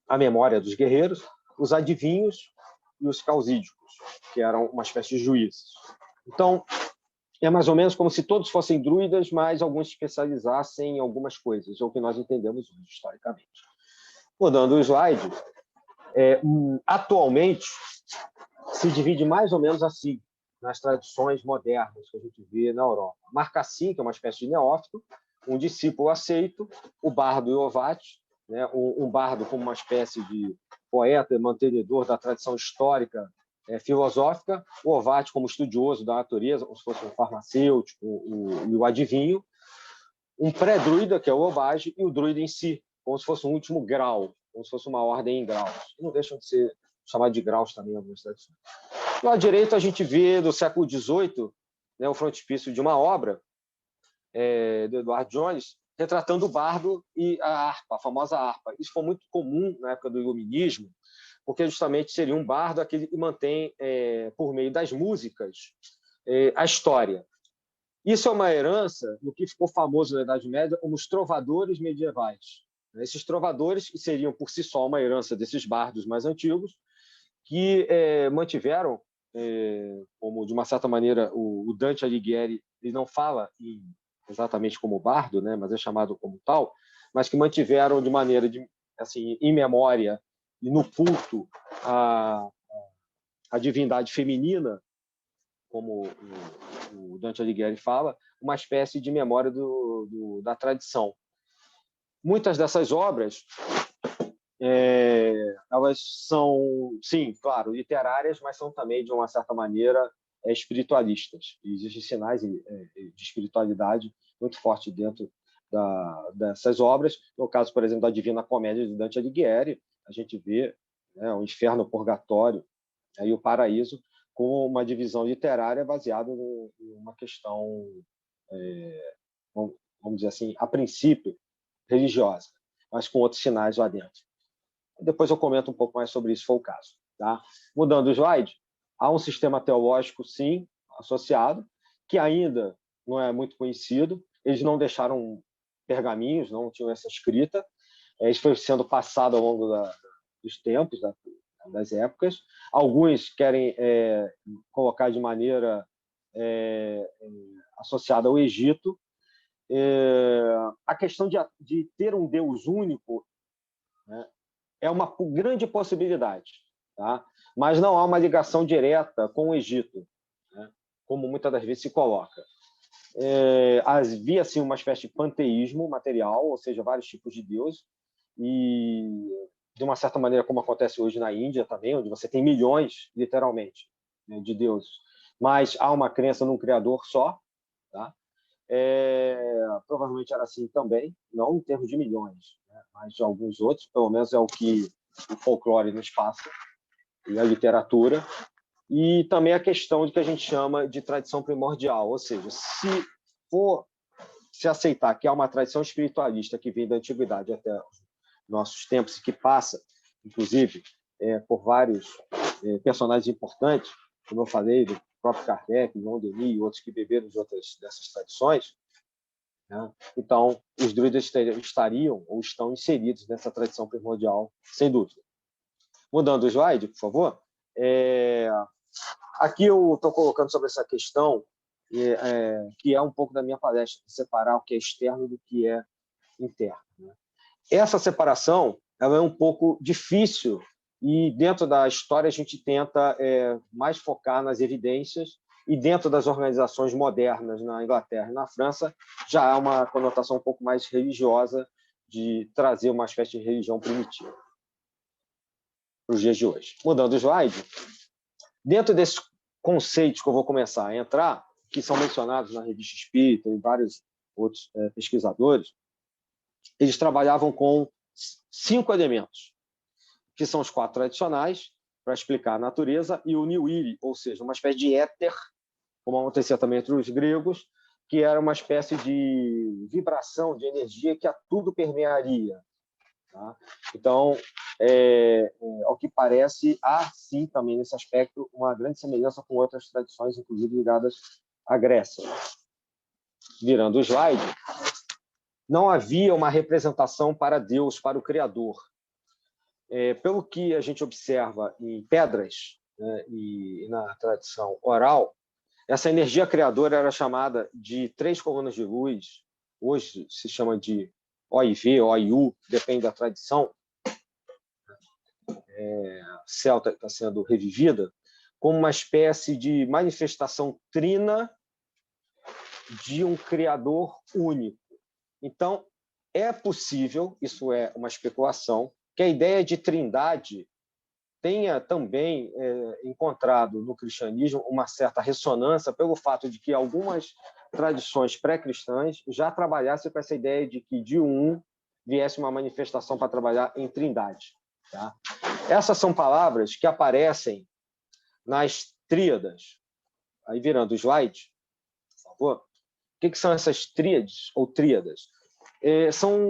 a memória dos guerreiros. Os adivinhos e os causídicos, que eram uma espécie de juízes. Então, é mais ou menos como se todos fossem druidas, mas alguns se especializassem em algumas coisas, ou que nós entendemos hoje, historicamente. Mudando o slide, atualmente se divide mais ou menos assim, nas tradições modernas que a gente vê na Europa. Marcassin, que é uma espécie de neófito, um discípulo aceito, o bardo e o ovate, né? Um bardo como uma espécie de poeta mantenedor da tradição histórica filosófica, o ovate como estudioso da natureza, como se fosse um farmacêutico, e o adivinho, um pré-druida, que é o obage, e o druida em si, como se fosse um último grau, como se fosse uma ordem em graus. Não deixam de ser chamados de graus também algumas tradições. Do lado direito, a gente vê, do século XVIII, né, o frontispício de uma obra do Edward Jones, retratando o bardo e a harpa, a famosa harpa. Isso foi muito comum na época do iluminismo, porque justamente seria um bardo aquele que mantém, por meio das músicas, a história. Isso é uma herança do que ficou famoso na Idade Média como os trovadores medievais. Esses trovadores, que seriam por si só uma herança desses bardos mais antigos, que mantiveram, como de uma certa maneira o Dante Alighieri, ele não fala exatamente como bardo, né, mas é chamado como tal, mas que mantiveram de maneira assim, em memória e no culto a divindade feminina, como o Dante Alighieri fala, uma espécie de memória da tradição. Muitas dessas obras, elas são, sim, claro, literárias, mas são também, de uma certa maneira, espiritualistas. Existem sinais de espiritualidade muito forte dentro dessas obras. No caso, por exemplo, da Divina Comédia de Dante Alighieri, a gente vê né, o inferno, o purgatório, e o paraíso, com uma divisão literária baseada em uma questão, vamos dizer assim, a princípio, religiosa, mas com outros sinais lá dentro. Depois eu comento um pouco mais sobre isso, se for o caso. Tá? Mudando o slide, há um sistema teológico, sim, associado, que ainda não é muito conhecido. Eles não deixaram pergaminhos, não tinham essa escrita. Isso foi sendo passado ao longo dos tempos, das épocas. Alguns querem colocar de maneira associada ao Egito. A questão de ter um Deus único, né, é uma grande possibilidade, tá? Mas não há uma ligação direta com o Egito, né, como muitas das vezes se coloca. Havia assim, uma espécie de panteísmo material, ou seja, vários tipos de deuses, e de uma certa maneira como acontece hoje na Índia também, onde você tem milhões, literalmente, né, de deuses, mas há uma crença num criador só, tá? Provavelmente era assim também, não em termos de milhões, né, mas de alguns outros, pelo menos é o que o folclore nos passa, e a literatura, e também a questão de que a gente chama de tradição primordial, ou seja, se aceitar que há uma tradição espiritualista que vem da antiguidade até nossos tempos, que passa, inclusive, por vários personagens importantes, como eu falei, do próprio Kardec, Leon Denis e outros que beberam de outras dessas tradições, né? Então, os druidas estariam ou estão inseridos nessa tradição primordial, sem dúvida. Mudando o slide, por favor. Aqui eu estou colocando sobre essa questão, que é um pouco da minha palestra, separar o que é externo do que é interno, né? Essa separação ela é um pouco difícil e dentro da história a gente tenta mais focar nas evidências, e dentro das organizações modernas na Inglaterra e na França já há uma conotação um pouco mais religiosa de trazer uma espécie de religião primitiva para os dias de hoje. Mudando o slide, dentro desses conceitos que eu vou começar a entrar, que são mencionados na Revista Espírita e vários outros pesquisadores, eles trabalhavam com 5 elementos, que são os 4 tradicionais, para explicar a natureza, e o niuiri, ou seja, uma espécie de éter, como acontecia também entre os gregos, que era uma espécie de vibração, de energia que a tudo permearia. Tá? Então, ao que parece, há sim também nesse aspecto uma grande semelhança com outras tradições, inclusive ligadas à Grécia. Virando o slide, não havia uma representação para Deus, para o Criador. Pelo que a gente observa em pedras, né, e na tradição oral, essa energia criadora era chamada de 3 colunas de luz, hoje se chama de OIV, OIU, depende da tradição, celta está sendo revivida, como uma espécie de manifestação trina de um Criador único. Então, é possível, isso é uma especulação, que a ideia de trindade tenha também encontrado no cristianismo uma certa ressonância pelo fato de que algumas tradições pré-cristãs já trabalhassem com essa ideia de que de um viesse uma manifestação para trabalhar em trindade. Tá? Essas são palavras que aparecem nas tríadas. Aí, virando o slide, por favor. O que são essas tríades ou tríadas? São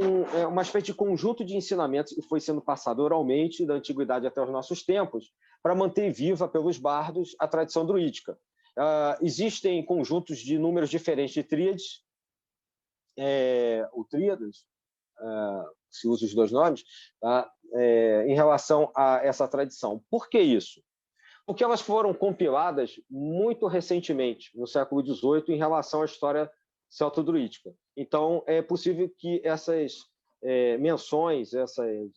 uma espécie de conjunto de ensinamentos que foi sendo passado oralmente da antiguidade até os nossos tempos para manter viva pelos bardos a tradição druídica. Existem conjuntos de números diferentes de tríades, ou tríadas, se usa os 2 nomes, tá? Em relação a essa tradição. Por que isso? Porque elas foram compiladas muito recentemente, no século XVIII, em relação à história celto-druídica. Então, é possível que essas menções,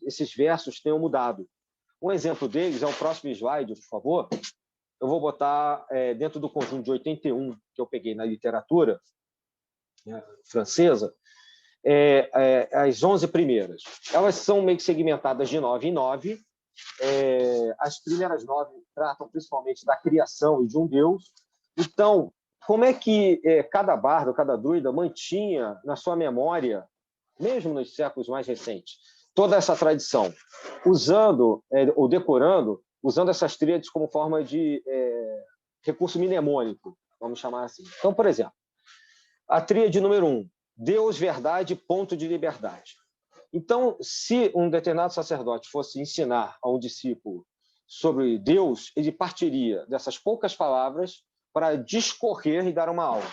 esses versos tenham mudado. Um exemplo deles é o próximo slide, por favor. Eu vou botar dentro do conjunto de 81, que eu peguei na literatura, né, francesa, as 11 primeiras. Elas são meio que segmentadas de 9 em 9. As primeiras 9 tratam principalmente da criação e de um Deus. Então, como é que cada bardo, cada druida mantinha na sua memória, mesmo nos séculos mais recentes, toda essa tradição, usando ou decorando, usando essas tríades como forma de recurso mnemônico, vamos chamar assim. Então, por exemplo, a tríade número 1, Deus, verdade, ponto de liberdade. Então, se um determinado sacerdote fosse ensinar a um discípulo sobre Deus, ele partiria dessas poucas palavras para discorrer e dar uma aula.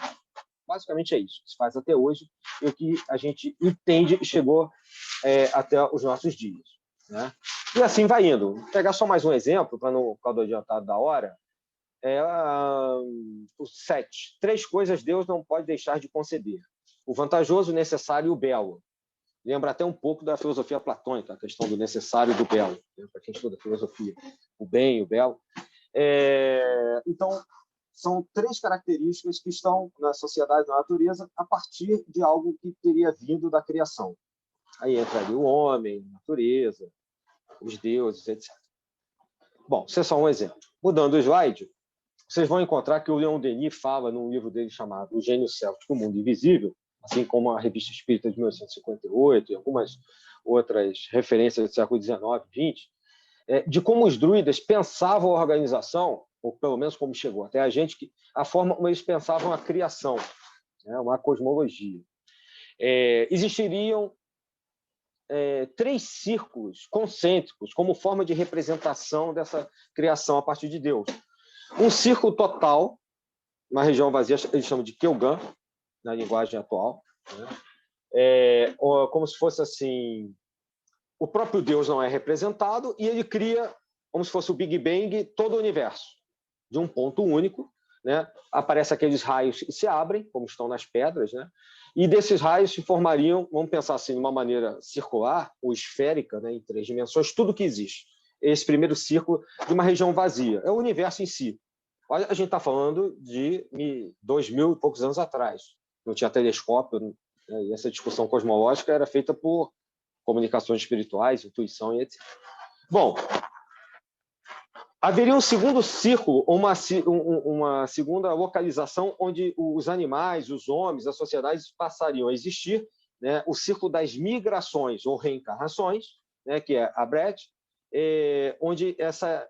Basicamente é isso que se faz até hoje e o que a gente entende e chegou até os nossos dias, né? E assim vai indo. Vou pegar só mais um exemplo, para não ficar do adiantado da hora. O 7. 3 coisas Deus não pode deixar de conceder. O vantajoso, o necessário e o belo. Lembra até um pouco da filosofia platônica, a questão do necessário e do belo, né? Para quem estuda filosofia, o bem e o belo. Então, são 3 características que estão na sociedade da natureza a partir de algo que teria vindo da criação. Aí entra ali o homem, a natureza, os deuses, etc. Bom, isso é só um exemplo. Mudando o slide, vocês vão encontrar que o Leon Denis fala num livro dele chamado O Gênio Céltico, O Mundo Invisível, assim como a Revista Espírita de 1958 e algumas outras referências do século XIX, XX, de como os druidas pensavam a organização, ou pelo menos como chegou até a gente, a forma como eles pensavam a criação, né, uma cosmologia. Existiriam 3 círculos concêntricos como forma de representação dessa criação a partir de Deus. Um círculo total, uma região vazia, eles chamam de Keogan, na linguagem atual, né? Como se fosse assim, o próprio Deus não é representado e ele cria, como se fosse o Big Bang, todo o universo, de um ponto único, né? Aparecem aqueles raios que se abrem, como estão nas pedras, né? E desses raios se formariam, vamos pensar assim, de uma maneira circular ou esférica, né, em 3 dimensões, tudo que existe. Esse primeiro círculo de uma região vazia, é o universo em si. Olha, a gente está falando de 2000 e poucos anos atrás. Não tinha telescópio, né, e essa discussão cosmológica era feita por comunicações espirituais, intuição e etc. Bom, haveria um segundo círculo, uma segunda localização onde os animais, os homens, as sociedades passariam a existir, né? O círculo das migrações ou reencarnações, né? Que é a Brett, onde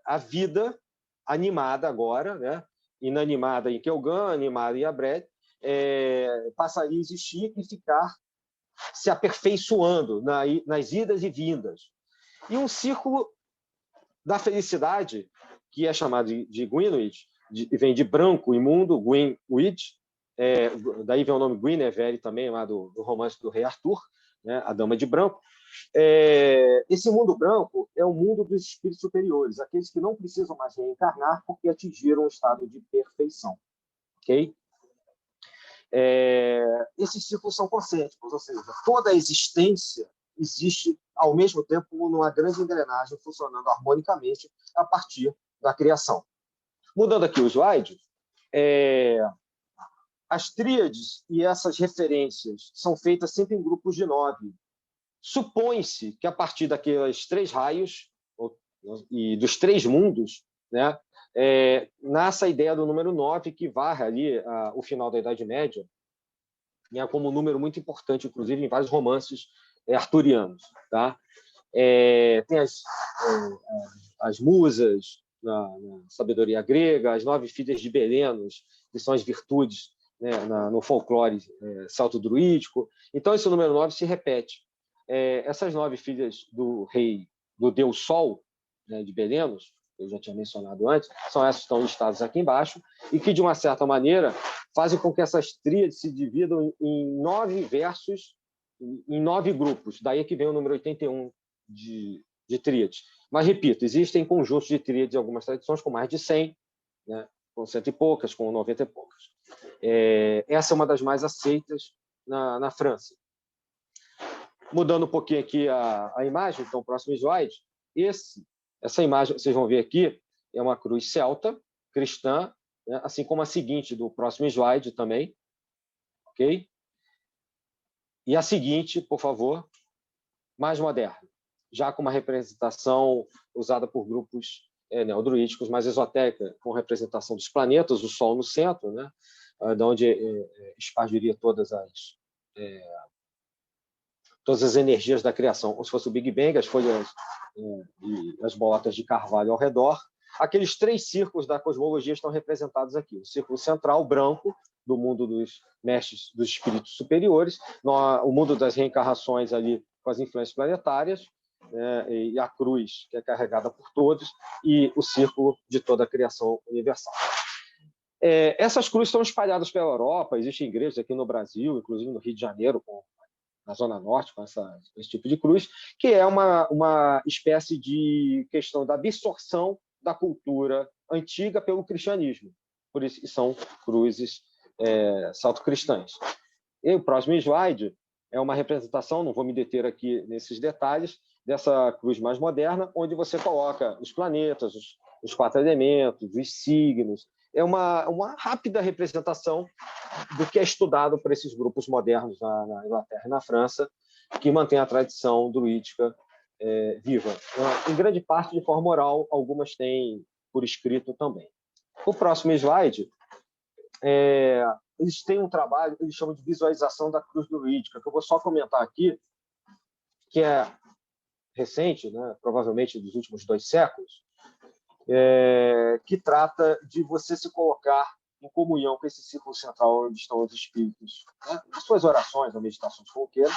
a vida animada agora, né? Inanimada em Keogan, animada em Abred, passaria a existir e ficar se aperfeiçoando nas idas e vindas. E um círculo da felicidade, que é chamado de Gwynwyd, vem de branco, imundo, Gwynwyd, daí vem o nome Guinevere também, lá do romance do Rei Arthur, né, a Dama de Branco. Esse mundo branco é o mundo dos espíritos superiores, aqueles que não precisam mais reencarnar porque atingiram o estado de perfeição. Ok? Esses círculos são concêntricos, ou seja, toda a existência existe ao mesmo tempo numa grande engrenagem funcionando harmonicamente a partir da criação. Mudando aqui o slide, as tríades e essas referências são feitas sempre em grupos de 9. Supõe-se que a partir daqueles 3 raios e dos 3 mundos, né, nasce a ideia do número 9, que varre ali o final da Idade Média, né, como um número muito importante, inclusive em vários romances arturianos. Tá? Tem as musas na sabedoria grega, as 9 filhas de Belenos, que são as virtudes, né, no folclore celto-druídico. Então, esse número 9 se repete. Essas 9 filhas do Deus Sol, né, de Belenos, eu já tinha mencionado antes, são essas que estão listadas aqui embaixo, e que, de uma certa maneira, fazem com que essas tríades se dividam em 9 versos, em 9 grupos. Daí é que vem o número 81 de tríades. Mas, repito, existem conjuntos de tríades em algumas tradições com mais de 100, né, com 100 e poucas, com 90 e poucas. Essa é uma das mais aceitas na França. Mudando um pouquinho aqui a imagem, então, o próximo slide. Essa imagem, vocês vão ver aqui, é uma cruz celta, cristã, né, assim como a seguinte do próximo slide também. Ok? E a seguinte, por favor, mais moderna, já com uma representação usada por grupos neodruídicos mais esotérica, com representação dos planetas, o Sol no centro, né, de onde espargiria todas todas as energias da criação, como se fosse o Big Bang, as folhas e as bolotas de carvalho ao redor. Aqueles 3 círculos da cosmologia estão representados aqui. O círculo central, branco, do mundo dos mestres, dos espíritos superiores, o mundo das reencarnações ali com as influências planetárias, e a cruz, que é carregada por todos, e o círculo de toda a criação universal. Essas cruzes estão espalhadas pela Europa, existem igrejas aqui no Brasil, inclusive no Rio de Janeiro, na Zona Norte, com esse tipo de cruz, que é uma espécie de questão da absorção da cultura antiga pelo cristianismo. Por isso que são cruzes salto-cristãs. E o próximo slide é uma representação, não vou me deter aqui nesses detalhes, dessa cruz mais moderna, onde você coloca os planetas, os 4 elementos, os signos. É uma rápida representação do que é estudado por esses grupos modernos na Inglaterra e na França, que mantém a tradição druídica viva. Em grande parte de forma oral, algumas têm por escrito também. O próximo slide, eles têm um trabalho que eles chamam de visualização da cruz druídica, que eu vou só comentar aqui, que é recente, né, provavelmente dos últimos 2 séculos, que trata de você se colocar em comunhão com esse círculo central onde estão os espíritos, né? Nas suas orações ou meditações, como queira,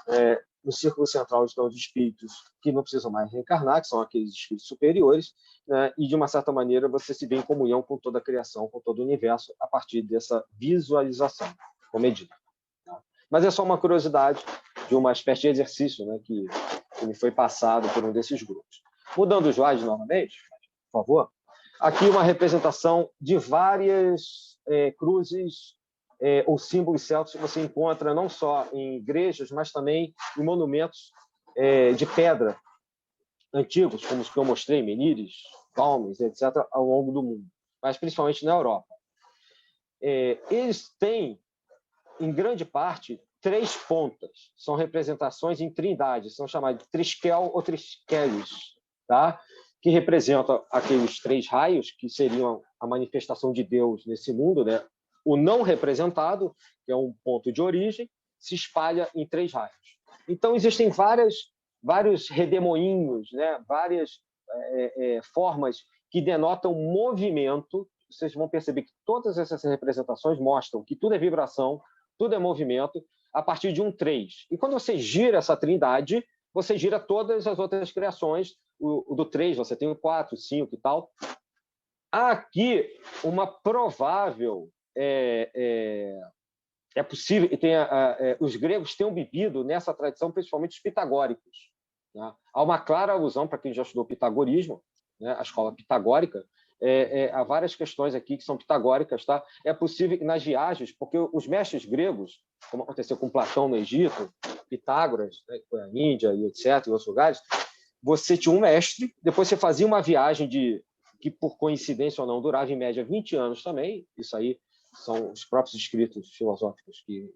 né? No círculo central estão os espíritos que não precisam mais reencarnar, que são aqueles espíritos superiores, né? E, de uma certa maneira, você se vê em comunhão com toda a criação, com todo o universo, a partir dessa visualização, como é dito. Mas é só uma curiosidade de uma espécie de exercício, né, que me foi passado por um desses grupos. Mudando o slide novamente, por favor. Aqui uma representação de várias cruzes ou símbolos celtas que você encontra não só em igrejas, mas também em monumentos de pedra antigos, como os que eu mostrei, Meníris, Balmes, etc., ao longo do mundo, mas principalmente na Europa. Eles têm, em grande parte, 3 pontas. São representações em trindade, são chamadas de triskel ou triskeles, tá? Que representam aqueles 3 raios, que seriam a manifestação de Deus nesse mundo, né? O não representado, que é um ponto de origem, se espalha em 3 raios. Então, existem vários redemoinhos, né? Várias formas que denotam movimento. Vocês vão perceber que todas essas representações mostram que tudo é vibração, tudo é movimento, a partir de um 3. E quando você gira essa trindade, você gira todas as outras criações. O do 3, você tem o 4, o 5 e tal. Há aqui uma provável... É possível... os gregos têm bebido nessa tradição, principalmente os pitagóricos. Né? Há uma clara alusão, para quem já estudou pitagorismo, né? A escola pitagórica, há várias questões aqui que são pitagóricas. Tá? É possível que nas viagens, porque os mestres gregos, como aconteceu com Platão no Egito, Pitágoras, né, que foi a Índia e etc., e outros lugares, você tinha um mestre, depois você fazia uma viagem que, por coincidência ou não, durava em média 20 anos também. Isso aí são os próprios escritos filosóficos que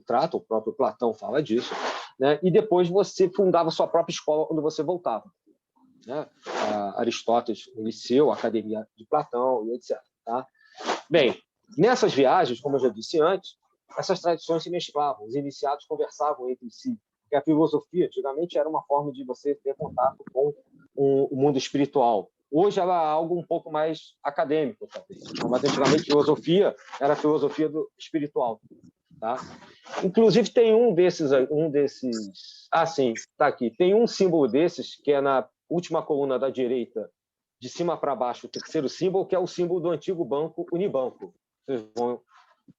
tratam, o próprio Platão fala disso, né? E depois você fundava sua própria escola quando você voltava. Né? Aristóteles, o Liceu, a Academia de Platão, e etc. Tá? Bem, nessas viagens, como eu já disse antes, essas tradições se mesclavam, os iniciados conversavam entre si, porque a filosofia, antigamente, era uma forma de você ter contato com o mundo espiritual. Hoje ela é algo um pouco mais acadêmico, talvez. Mas antigamente filosofia era a filosofia do espiritual. Tá? Inclusive tem um desses... Ah, sim, está aqui. Tem um símbolo desses, que é na última coluna da direita, de cima para baixo, o terceiro símbolo, que é o símbolo do antigo banco Unibanco. Vocês vão...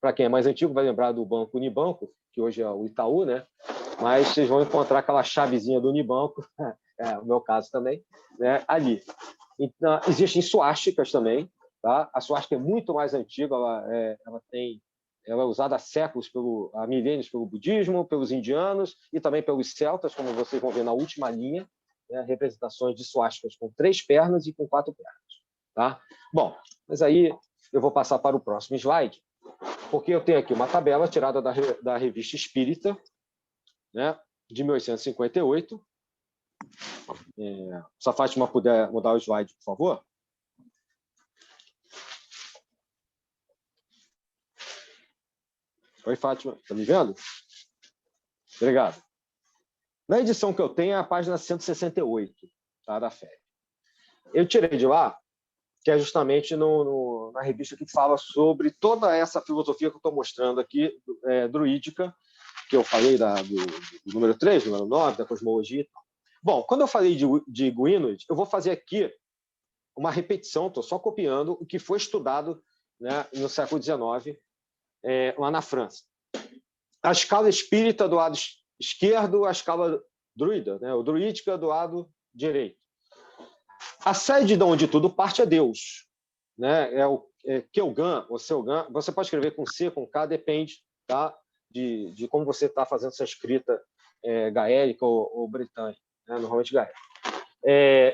Para quem é mais antigo, vai lembrar do banco Unibanco, que hoje é o Itaú, né? Mas vocês vão encontrar aquela chavezinha do Unibanco, o meu caso também, né? Ali. Então, existem suásticas também, tá? A suástica é muito mais antiga, ela é usada há séculos, há milênios pelo budismo, pelos indianos e também pelos celtas, como vocês vão ver na última linha, né? Representações de suásticas com 3 pernas e com 4 pernas. Tá? Bom, mas aí eu vou passar para o próximo slide, porque eu tenho aqui uma tabela tirada da Revista Espírita, né, de 1858. Se a Fátima puder mudar o slide, por favor. Oi, Fátima, está me vendo? Obrigado. Na edição que eu tenho é a página 168, tá, da FEB. Eu tirei de lá, que é justamente na revista que fala sobre toda essa filosofia que eu estou mostrando aqui, druídica, que eu falei do número 3, número 9, da cosmologia e tal. Bom, quando eu falei de Gwynedd, eu vou fazer aqui uma repetição, estou só copiando o que foi estudado, né, no século XIX, lá na França. A escala espírita do lado esquerdo, a escala druida, né, o druídica do lado direito. A sede de onde tudo parte é Deus, né? Keogan ou Seogan. Você pode escrever com C, com K, depende, tá? de como você está fazendo essa escrita gaélica ou britânica, né? Normalmente gaélica.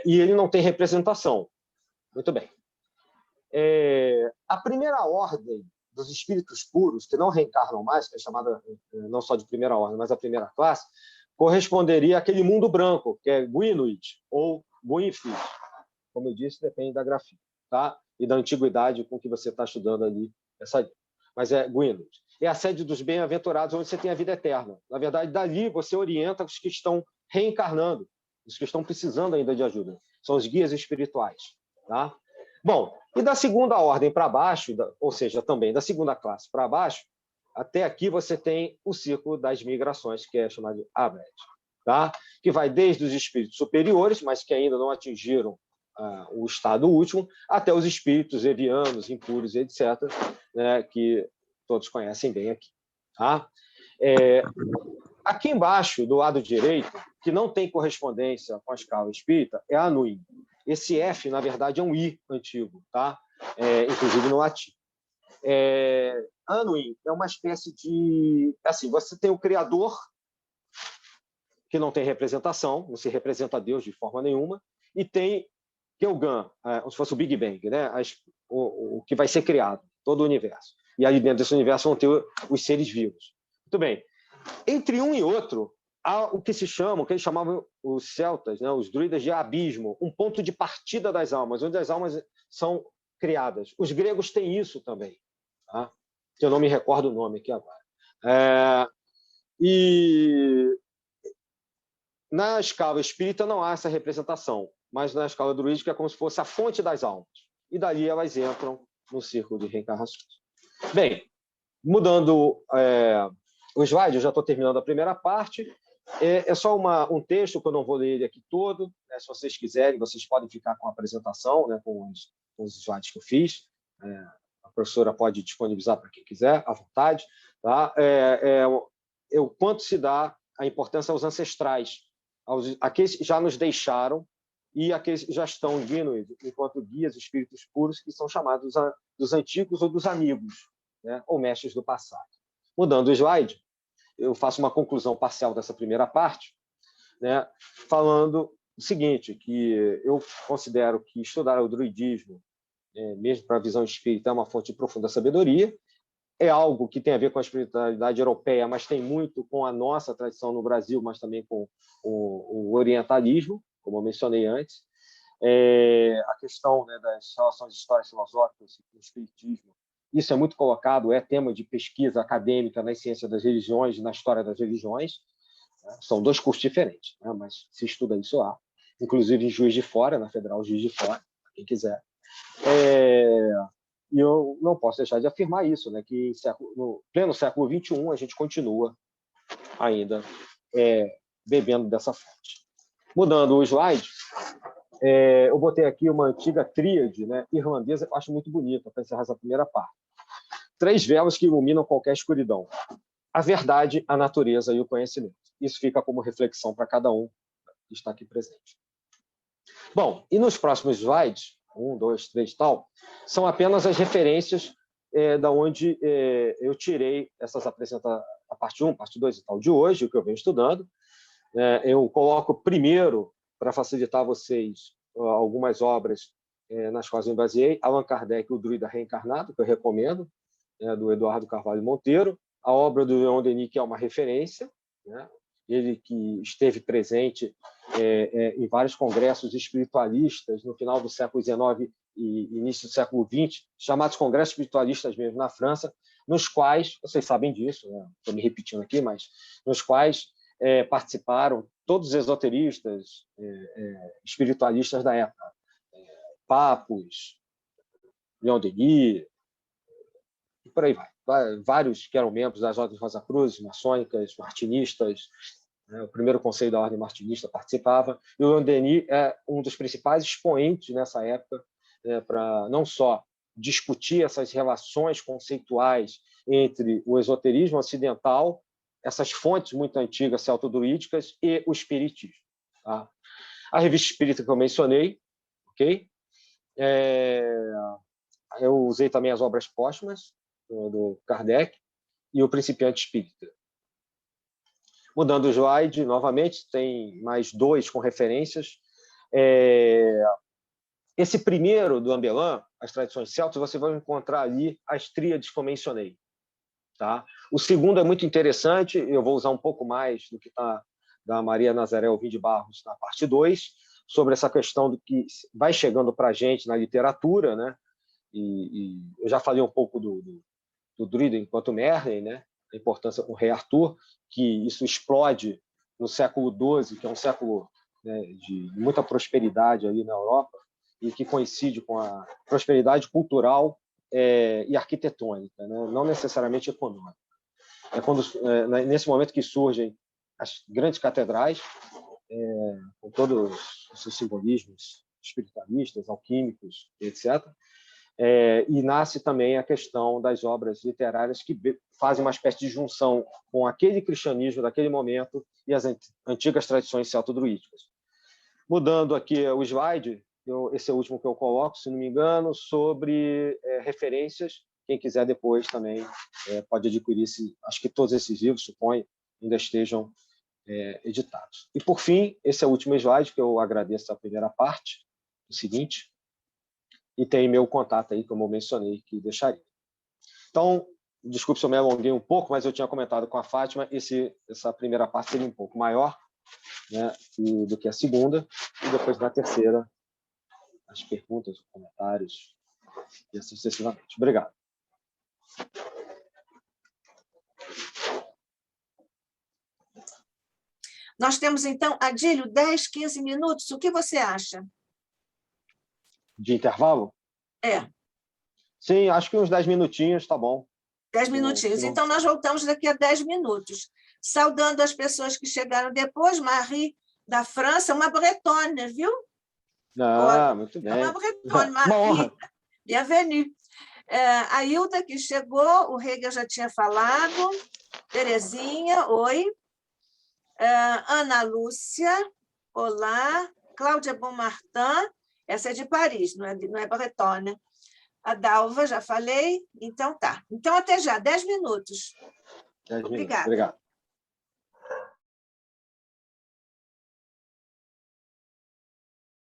E ele não tem representação. Muito bem. A primeira ordem dos espíritos puros, que não reencarnam mais, que é chamada não só de primeira ordem, mas a primeira classe, corresponderia àquele mundo branco, que é Gwynedd ou Gwynfrith. Como eu disse, depende da grafia, tá? E da antiguidade com que você está estudando ali essa linha. Mas é Gwynedd. É a sede dos bem-aventurados, onde você tem a vida eterna. Na verdade, dali você orienta os que estão reencarnando, os que estão precisando ainda de ajuda. São os guias espirituais, tá? Bom, e da segunda ordem para baixo, ou seja, também da segunda classe para baixo, até aqui você tem o ciclo das migrações, que é chamado de Abed, tá? Que vai desde os espíritos superiores, mas que ainda não atingiram o estado último, até os espíritos evianos, impuros, etc., né, que todos conhecem bem aqui. Tá? Aqui embaixo, do lado direito, que não tem correspondência com a escala espírita, é a Anui. Esse F, na verdade, é um I antigo, tá? Inclusive no latim. Anui é uma espécie de... Assim, você tem o Criador, que não tem representação, não se representa Deus de forma nenhuma, e tem Keogan, como se fosse o Big Bang, né? O que vai ser criado, todo o universo. E aí dentro desse universo vão ter os seres vivos. Muito bem. Entre um e outro, há o que eles chamavam os celtas, né? Os druidas, de abismo, um ponto de partida das almas, onde as almas são criadas. Os gregos têm isso também, tá? Que eu não me recordo o nome aqui agora. E na escala espírita não há essa representação, mas na escala druídica é como se fosse a fonte das almas. E dali elas entram no círculo de reencarnações. Bem, mudando o slide, eu já estou terminando a primeira parte. É só um texto que eu não vou ler ele aqui todo. Né? Se vocês quiserem, vocês podem ficar com a apresentação, né? com os slides que eu fiz. A professora pode disponibilizar para quem quiser, à vontade. Tá? O quanto se dá a importância aos ancestrais, aqueles que já nos deixaram e aqueles que já estão vindo enquanto guias, espíritos puros, que são chamados dos antigos ou dos amigos, né? Ou mestres do passado. Mudando o slide, eu faço uma conclusão parcial dessa primeira parte, né? Falando o seguinte, que eu considero que estudar o druidismo, mesmo para a visão espírita, é uma fonte de profunda sabedoria, é algo que tem a ver com a espiritualidade europeia, mas tem muito com a nossa tradição no Brasil, mas também com o orientalismo, como eu mencionei antes. A questão, né, das relações históricas filosóficas com o espiritismo, isso é muito colocado, é tema de pesquisa acadêmica nas ciências das religiões e na história das religiões. Né? São dois cursos diferentes, né, mas se estuda isso lá. Inclusive em Juiz de Fora, na Federal Juiz de Fora, quem quiser. E eu não posso deixar de afirmar isso, né, que no pleno século XXI a gente continua ainda bebendo dessa fonte. Mudando o slide, eu botei aqui uma antiga tríade, né, irlandesa, que eu acho muito bonita, para encerrar essa primeira parte. 3 velas que iluminam qualquer escuridão. A verdade, a natureza e o conhecimento. Isso fica como reflexão para cada um que está aqui presente. Bom, e nos próximos slides, 1, 2, 3 e tal, são apenas as referências da onde eu tirei essas apresentações, a parte 1, parte 2 e tal de hoje, o que eu venho estudando. Eu coloco primeiro, para facilitar vocês, algumas obras nas quais eu me baseei. Allan Kardec, O Druida Reencarnado, que eu recomendo, do Eduardo Carvalho Monteiro. A obra do Leon Denis, que é uma referência, né? Ele que esteve presente em vários congressos espiritualistas no final do século XIX e início do século XX, chamados congressos espiritualistas mesmo na França, nos quais, vocês sabem disso, né? Estou me repetindo aqui, mas nos quais participaram, todos os esoteristas, espiritualistas da época. Papos, Leon Denis, e por aí vai. Vários que eram membros das ordens Rosacruzes, maçônicas, martinistas, né? O primeiro conselho da ordem martinista participava, e o Leon Denis é um dos principais expoentes nessa época, para não só discutir essas relações conceituais entre o esoterismo ocidental, essas fontes muito antigas celtodruídicas e o espiritismo. Tá? A revista espírita que eu mencionei, ok? Eu usei também as obras póstumas do Kardec e o Principiante Espírita. Mudando o slide, novamente, tem mais 2 com referências. Esse primeiro, do Ambelan, as tradições celtas, você vai encontrar ali as tríades que eu mencionei. Tá? O segundo é muito interessante, eu vou usar um pouco mais do que está da Maria Nazaré Alvim de Barros na parte 2, sobre essa questão do que vai chegando para a gente na literatura, né? E eu já falei um pouco do Druida enquanto Merlin, né? A importância com o rei Arthur, que isso explode no século XII, que é um século, né, de muita prosperidade ali na Europa, e que coincide com a prosperidade cultural e arquitetônica, né? Não necessariamente econômica. Nesse momento que surgem as grandes catedrais, com todos os seus simbolismos espiritualistas, alquímicos, etc. E nasce também a questão das obras literárias que fazem uma espécie de junção com aquele cristianismo daquele momento e as antigas tradições celtodruídicas. Mudando aqui o slide, esse é o último que eu coloco, se não me engano, sobre referências. Quem quiser depois também pode adquirir, acho que todos esses livros, suponho, ainda estejam editados. E, por fim, esse é o último slide, que eu agradeço a primeira parte, o seguinte, e tem meu contato aí, como eu mencionei, que deixaria. Então, desculpe se eu me alonguei um pouco, mas eu tinha comentado com a Fátima, essa primeira parte seria um pouco maior, né, do que a segunda, e depois na terceira, as perguntas, os comentários, e assim sucessivamente. Obrigado. Nós temos, então, Adílio, 10, 15 minutos. O que você acha? De intervalo? Sim, acho que uns 10 minutinhos está bom. 10 minutinhos. Então, nós voltamos daqui a 10 minutos. Saudando as pessoas que chegaram depois, Marie, da França, uma bretone, viu? Muito bem. É uma bretone, Marie. Bienvenue. A Hilda, que chegou, o Hegel já tinha falado. Terezinha, oi. Ana Lúcia, olá. Cláudia Bonmartin, essa é de Paris, não é bretone. A Dalva, já falei. Então, tá. Então, até já, 10 minutos. 10 minutos. Obrigada. Obrigado.